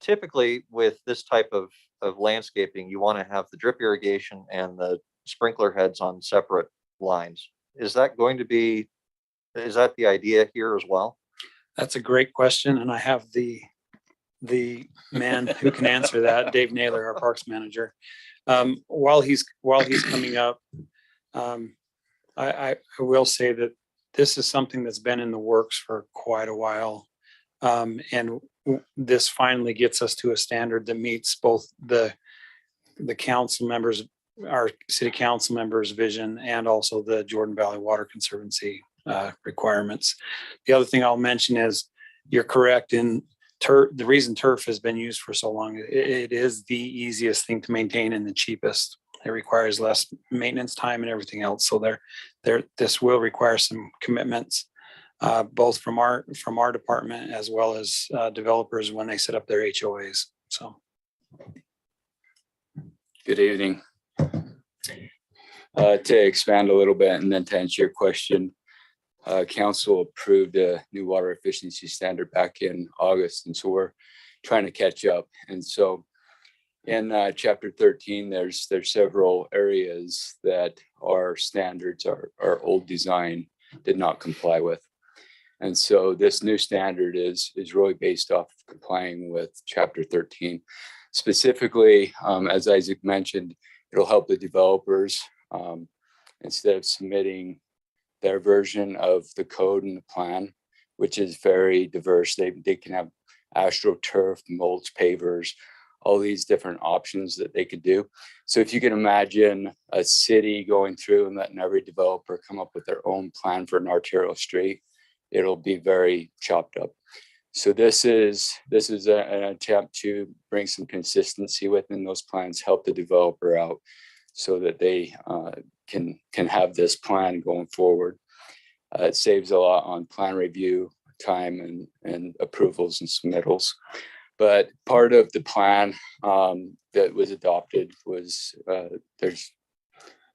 Typically with this type of landscaping, you want to have the drip irrigation and the sprinkler heads on separate lines. Is that the idea here as well? That's a great question, and I have the man who can answer that, Dave Naylor, our parks manager. While he's coming up, I will say that this is something that's been in the works for quite a while, and this finally gets us to a standard that meets both the council members, our city council members' vision, and also the Jordan Valley Water Conservancy requirements. The other thing I'll mention is you're correct in the reason turf has been used for so long. It is the easiest thing to maintain and the cheapest. It requires less maintenance time and everything else. So this will require some commitments, both from our department as well as developers when they set up their HOAs. So. Good evening. To expand a little bit and then to answer your question, council approved a new water efficiency standard back in August, and so we're trying to catch up. And so in chapter 13, there's several areas that our standards, our old design did not comply with. And so this new standard is really based off of complying with chapter 13. Specifically, as Isaac mentioned, it'll help the developers instead of submitting their version of the code and the plan, which is very diverse. They can have astroturf, mulch, pavers, all these different options that they could do. So if you can imagine a city going through and letting every developer come up with their own plan for an arterial street, it'll be very chopped up. So this is an attempt to bring some consistency within those plans, help the developer out so that they can have this plan going forward. It saves a lot on plan review time and approvals and submittals. But part of the plan that was adopted was there's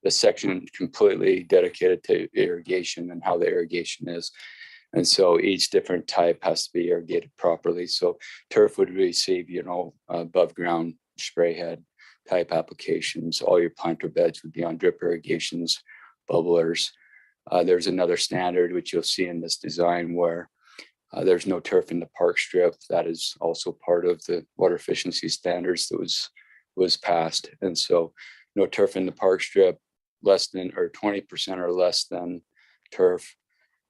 a section completely dedicated to irrigation and how the irrigation is. And so each different type has to be irrigated properly. So turf would receive, above ground spray head type applications. All your planter beds would be on drip irrigations, bubblers. There's another standard, which you'll see in this design, where there's no turf in the park strip. That is also part of the water efficiency standards that was passed. And so no turf in the park strip, less than or 20% or less than turf.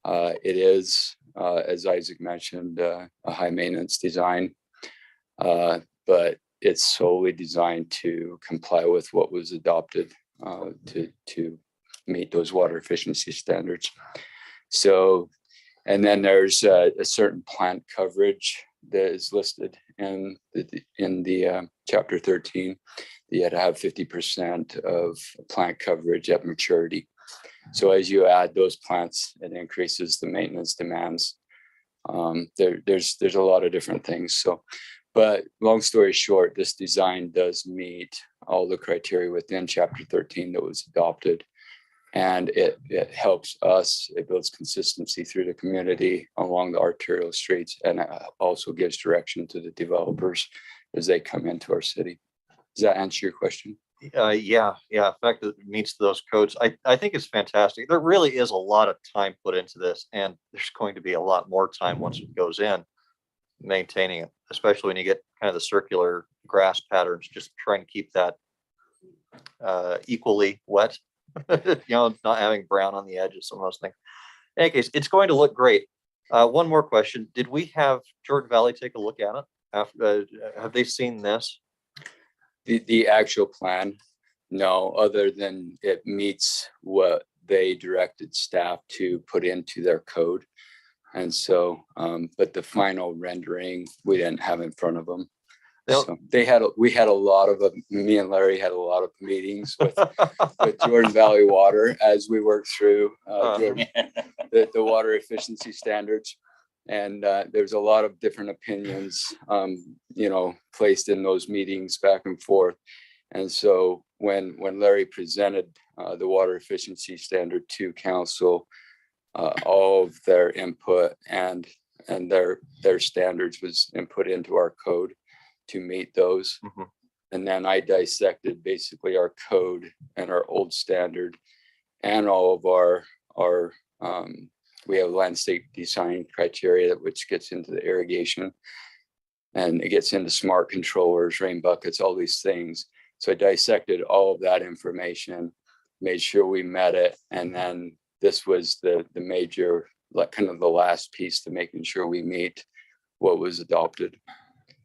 It is, as Isaac mentioned, a high maintenance design, but it's solely designed to comply with what was adopted to meet those water efficiency standards. So, and then there's a certain plant coverage that is listed in the chapter 13. You had to have 50% of plant coverage at maturity. So as you add those plants, it increases the maintenance demands. There's a lot of different things. So, but long story short, this design does meet all the criteria within chapter 13 that was adopted. And it helps us, it builds consistency through the community along the arterial streets, and it also gives direction to the developers as they come into our city. Does that answer your question? Yeah. In fact, it meets those codes. I think it's fantastic. There really is a lot of time put into this, and there's going to be a lot more time once it goes in maintaining it, especially when you get kind of the circular grass patterns, just trying to keep that equally wet, not having brown on the edges, some of those things. In any case, it's going to look great. One more question. Did we have Jordan Valley take a look at it? Have they seen this? The actual plan, no, other than it meets what they directed staff to put into their code. And so, but the final rendering, we didn't have in front of them. So we had a lot of, me and Larry had a lot of meetings with Jordan Valley Water as we worked through the water efficiency standards. And there's a lot of different opinions, placed in those meetings back and forth. And so when Larry presented the water efficiency standard to council, all of their input and their standards was input into our code to meet those. Mm-hmm. And then I dissected basically our code and our old standard and all of our we have landscape design criteria, which gets into the irrigation, and it gets into smart controllers, rain buckets, all these things. So I dissected all of that information, made sure we met it. And then this was the major, like kind of the last piece to making sure we meet what was adopted.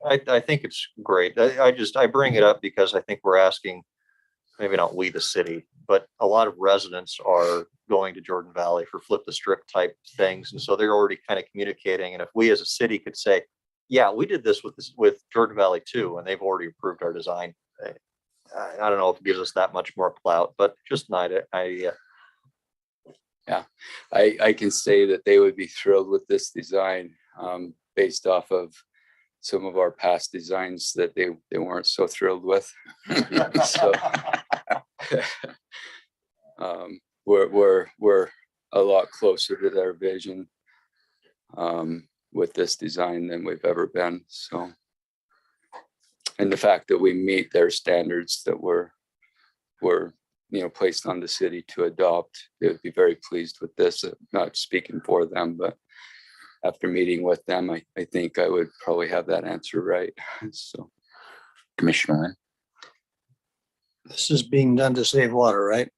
I think it's great. I bring it up because I think we're asking, maybe not we, the city, but a lot of residents are going to Jordan Valley for flip the script type things. And so they're already kind of communicating. And if we as a city could say, yeah, we did this with Jordan Valley too, and they've already approved our design. I don't know if it gives us that much more clout, but just not it. Yeah, I can say that they would be thrilled with this design based off of some of our past designs that they weren't so thrilled with. So we're a lot closer to their vision with this design than we've ever been. So, and the fact that we meet their standards that were placed on the city to adopt, they would be very pleased with this. Not speaking for them, but after meeting with them, I think I would probably have that answer right. So, Commissioner Wynn. This is being done to save water, right?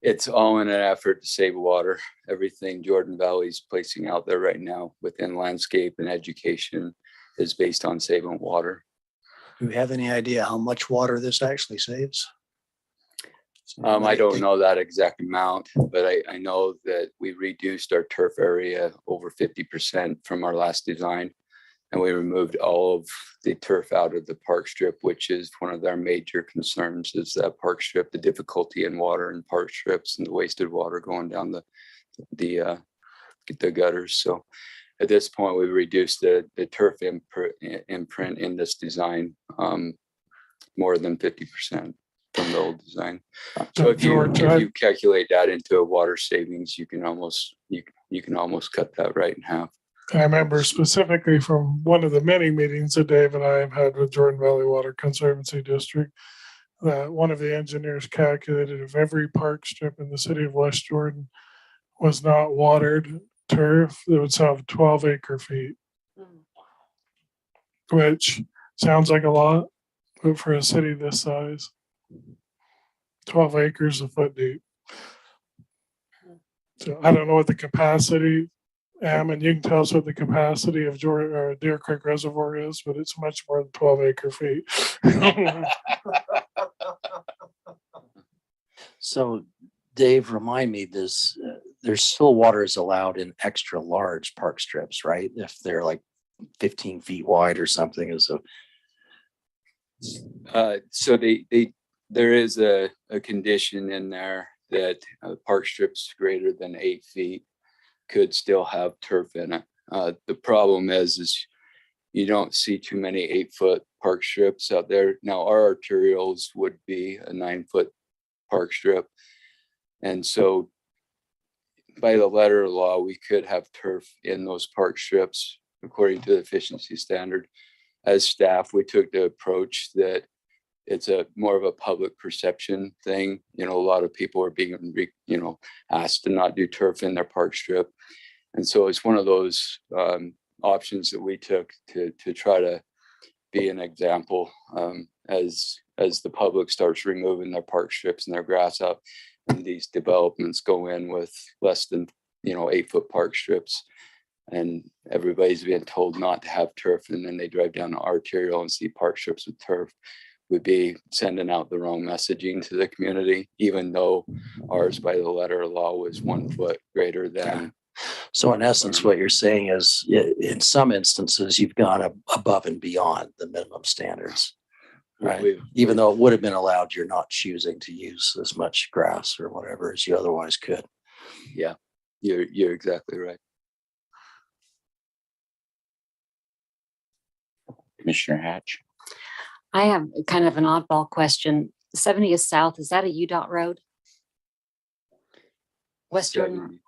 It's all in an effort to save water. Everything Jordan Valley's placing out there right now within landscape and education is based on saving water. Do you have any idea how much water this actually saves? I don't know that exact amount, but I know that we reduced our turf area over 50% from our last design. And we removed all of the turf out of the park strip, which is one of their major concerns, is that park strip, the difficulty in water and park strips and the wasted water going down the gutters. So at this point, we've reduced the turf imprint in this design more than 50% from the old design. So if you calculate that into a water savings, you can almost cut that right in half. I remember specifically from one of the many meetings that Dave and I have had with Jordan Valley Water Conservancy District, that one of the engineers calculated if every park strip in the city of West Jordan was not watered turf, it would have 12 acre feet, which sounds like a lot, but for a city this size, 12 acres a foot deep. So I don't know what the capacity, and you can tell us what the capacity of Deer Creek Reservoir is, but it's much more than 12 acre feet. So Dave, remind me, there's still water is allowed in extra large park strips, right? If they're like 15 feet wide or something is a, So there is a condition in there that park strips greater than 8 feet could still have turf in it. The problem is you don't see too many 8-foot park strips out there. Now, our arterials would be a 9-foot park strip. And so by the letter of law, we could have turf in those park strips according to the efficiency standard. As staff, we took the approach that it's a more of a public perception thing. You know, a lot of people are being, asked to not do turf in their park strip. And so it's one of those options that we took to try to be an example as the public starts removing their park strips and their grass up, and these developments go in with less than 8-foot park strips, and everybody's being told not to have turf, and then they drive down the arterial and see park strips with turf. Would be sending out the wrong messaging to the community, even though ours by the letter of law was 1 foot greater than. so in essence, what you're saying is in some instances, you've gone above and beyond the minimum standards. Right. Even though it would have been allowed, you're not choosing to use as much grass or whatever as you otherwise could. Yeah, you're exactly right. Commissioner Hatch. I have kind of an oddball question. 70th South, is that a UDOT road? West Jordan?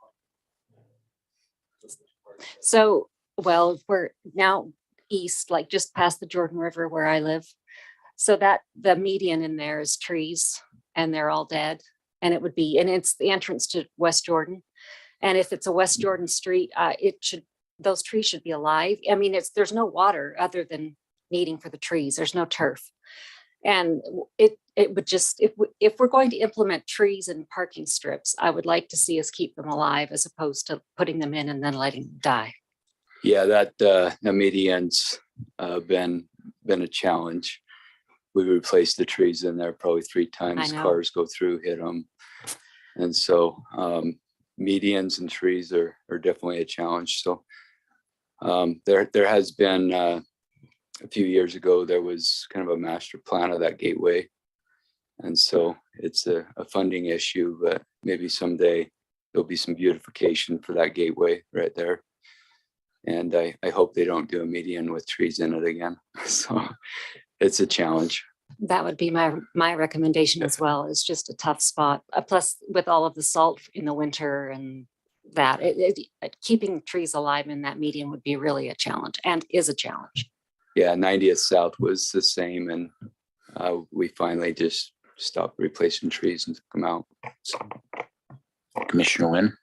So, well, we're now east, like just past the Jordan River where I live. So that the median in there is trees and they're all dead. And it would be, and it's the entrance to West Jordan. And if it's a West Jordan street, those trees should be alive. I mean, there's no water other than needing for the trees. There's no turf. And it would just, if we're going to implement trees and parking strips, I would like to see us keep them alive as opposed to putting them in and then letting them die. Yeah, that the median's been a challenge. We replaced the trees in there probably 3 times. Cars go through, hit them. And so medians and trees are definitely a challenge. So there has been a few years ago, there was kind of a master plan of that gateway. And so it's a funding issue, but maybe someday there'll be some beautification for that gateway right there. And I hope they don't do a median with trees in it again. So it's a challenge. That would be my recommendation as well. It's just a tough spot. Plus with all of the salt in the winter and that, keeping trees alive in that median would be really a challenge and is a challenge. Yeah, 90th South was the same, and we finally just stopped replacing trees and took them out. So. Commissioner Wynn.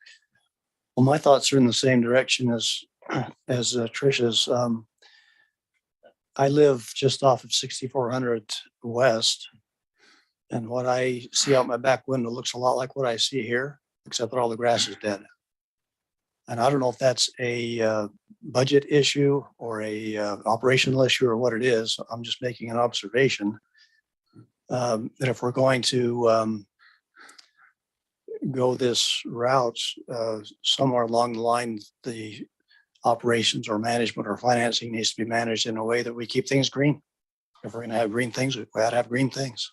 Well, my thoughts are in the same direction as Tricia's. I live just off of 6400 West, and what I see out my back window looks a lot like what I see here, except that all the grass is dead. And I don't know if that's a budget issue or a operational issue or what it is. I'm just making an observation that if we're going to go this route, somewhere along the line, the operations or management or financing needs to be managed in a way that we keep things green. If we're going to have green things, we ought to have green things.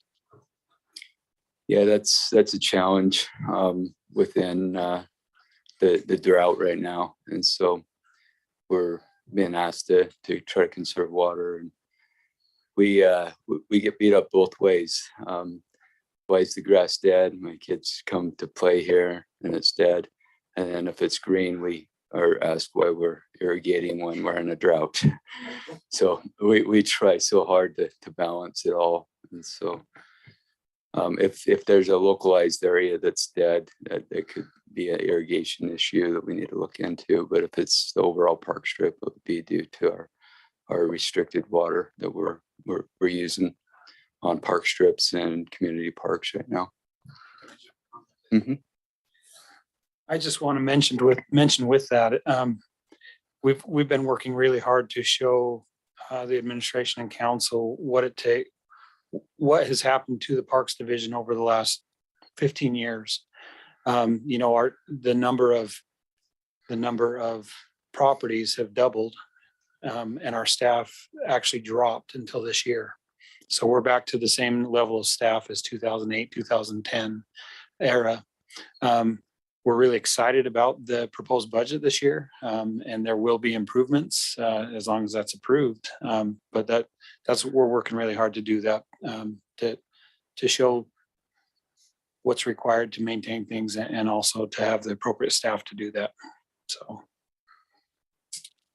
Yeah, that's a challenge within the drought right now, and so we're being asked to try to conserve water, and we get beat up both ways. Why is the grass dead? My kids come to play here and it's dead, and then if it's green, we are asked why we're irrigating when we're in a drought. So we try so hard to balance it all, and so if there's a localized area that's dead, that could be an irrigation issue that we need to look into. But if it's the overall park strip, it would be due to our restricted water that we're using on park strips and community parks right now. Mm-hmm. I just want to mention with that, we've been working really hard to show the administration and council what has happened to the Parks Division over the last 15 years. The number of properties have doubled and our staff actually dropped until this year. So we're back to the same level of staff as 2008, 2010 era. We're really excited about the proposed budget this year, and there will be improvements as long as that's approved. But that's what we're working really hard to do, that to show what's required to maintain things and also to have the appropriate staff to do that. So,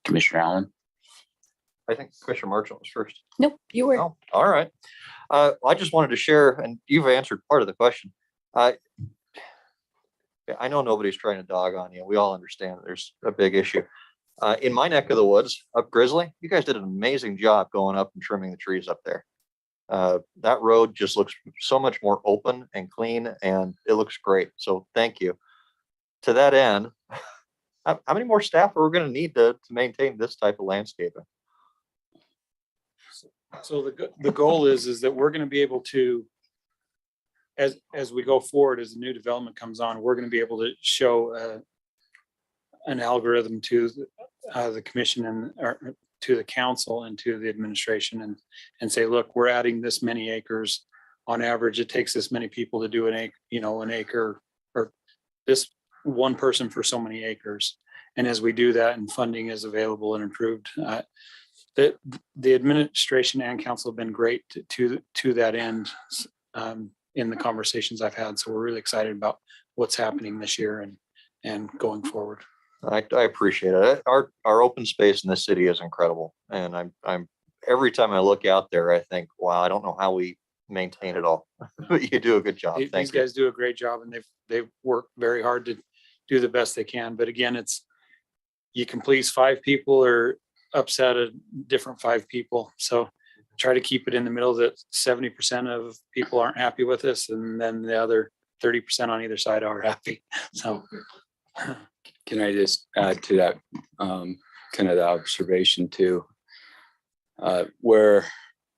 Commissioner Allen. I think Commissioner Marchant was first. Nope, you were. Oh, all right. I just wanted to share, and you've answered part of the question. I know nobody's trying to dog on you. We all understand that there's a big issue. In my neck of the woods, up Grizzly, you guys did an amazing job going up and trimming the trees up there. That road just looks so much more open and clean, and it looks great. So thank you. To that end, how many more staff are we going to need to maintain this type of landscaping? so the goal is that we're going to be able to, as we go forward, as the new development comes on, we're going to be able to show an algorithm to the commission and or to the council and to the administration and say, look, we're adding this many acres. On average, it takes this many people to do an acre, or this one person for so many acres. And as we do that and funding is available and improved, the administration and council have been great to that end in the conversations I've had. So we're really excited about what's happening this year and going forward. I appreciate it. Our open space in this city is incredible. And I'm every time I look out there, I think, wow, I don't know how we maintain it all. But you do a good job. These Thank you. guys do a great job, and they've worked very hard to do the best they can. But again, you can please 5 people or upset a different 5 people. So try to keep it in the middle that 70% of people aren't happy with us, and then the other 30% on either side are happy. So Can I just add to that, kind of the observation too? Where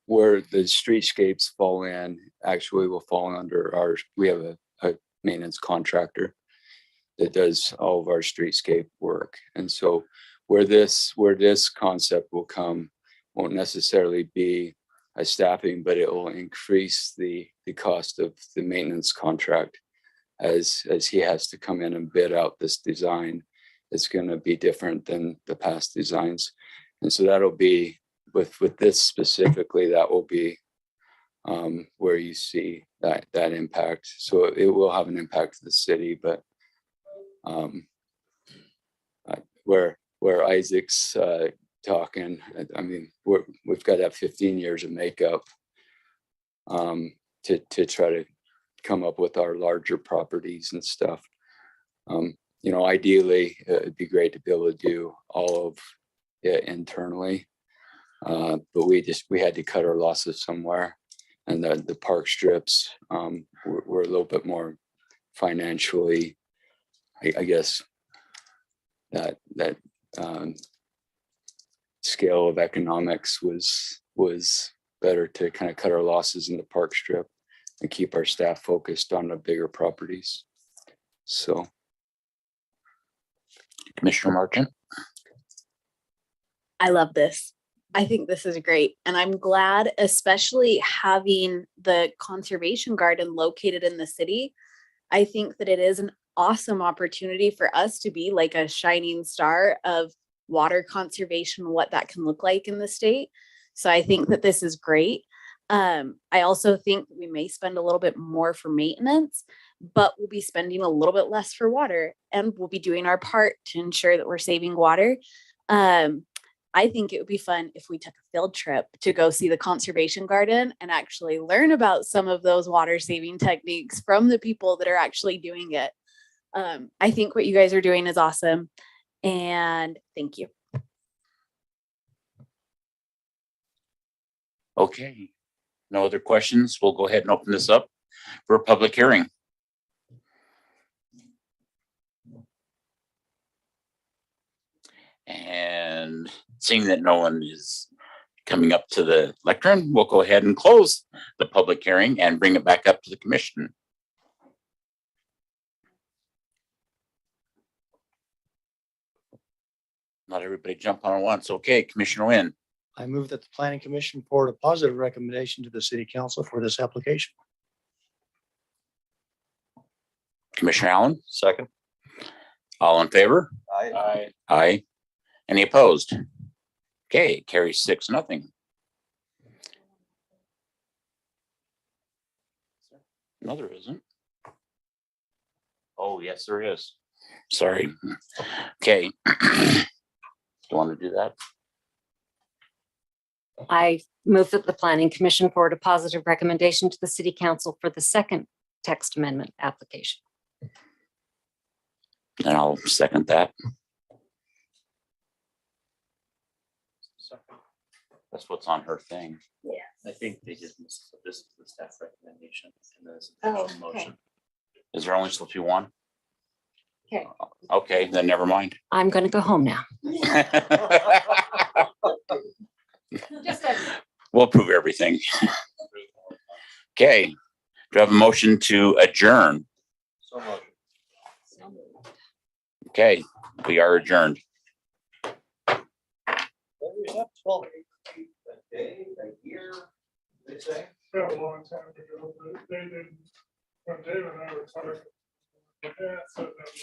the streetscapes fall in, actually will fall under we have a maintenance contractor that does all of our streetscape work. And so where this concept will come won't necessarily be a staffing, but it will increase the cost of the maintenance contract as he has to come in and bid out this design. It's going to be different than the past designs. And so that'll be with this specifically, that will be where you see that impact. So it will have an impact to the city, but where Isaac's talking, I mean, we've got to have 15 years of makeup to try to come up with our larger properties and stuff. Ideally, it'd be great to be able to do all of it internally. But we had to cut our losses somewhere, and the park strips were a little bit more financially, I guess, that scale of economics was better to kind of cut our losses in the park strip and keep our staff focused on the bigger properties. So. Commissioner Marchant. I love this. I think this is great. And I'm glad, especially having the conservation garden located in the city. I think that it is an awesome opportunity for us to be like a shining star of water conservation, what that can look like in the state. So I think that this is great. I also think we may spend a little bit more for maintenance, but we'll be spending a little bit less for water, and we'll be doing our part to ensure that we're saving water. I think it would be fun if we took a field trip to go see the conservation garden and actually learn about some of those water saving techniques from the people that are actually doing it. I think what you guys are doing is awesome, and thank you. Okay. No other questions? We'll go ahead and open this up for a public hearing. And seeing that no one is coming up to the lectern, we'll go ahead and close the public hearing and bring it back up to the commission. Not everybody jump on it once. Okay, Commissioner Wynn, I move that the planning commission forward a positive recommendation to the city council for this application. Commissioner Allen, Second. all in favor? Aye. Aye. Any opposed? Okay, it carries 6-0. No, there isn't. Oh, yes, there is. Sorry. Okay. You want to do that? I move that the planning commission forward a positive recommendation to the city council for the second text amendment application. And I'll second that. That's what's on her thing. Yeah. I think they just missed, this is the staff recommendation and this Oh, official okay. motion. Is there only supposed to be one? Okay. Okay, then never mind. I'm going to go home now. We'll approve everything. Okay, do I have a motion to adjourn? So much. Okay, we are adjourned. We have 12 a day, a year, they say. A long time ago, but they didn't, when David and I were talking, my dad said that was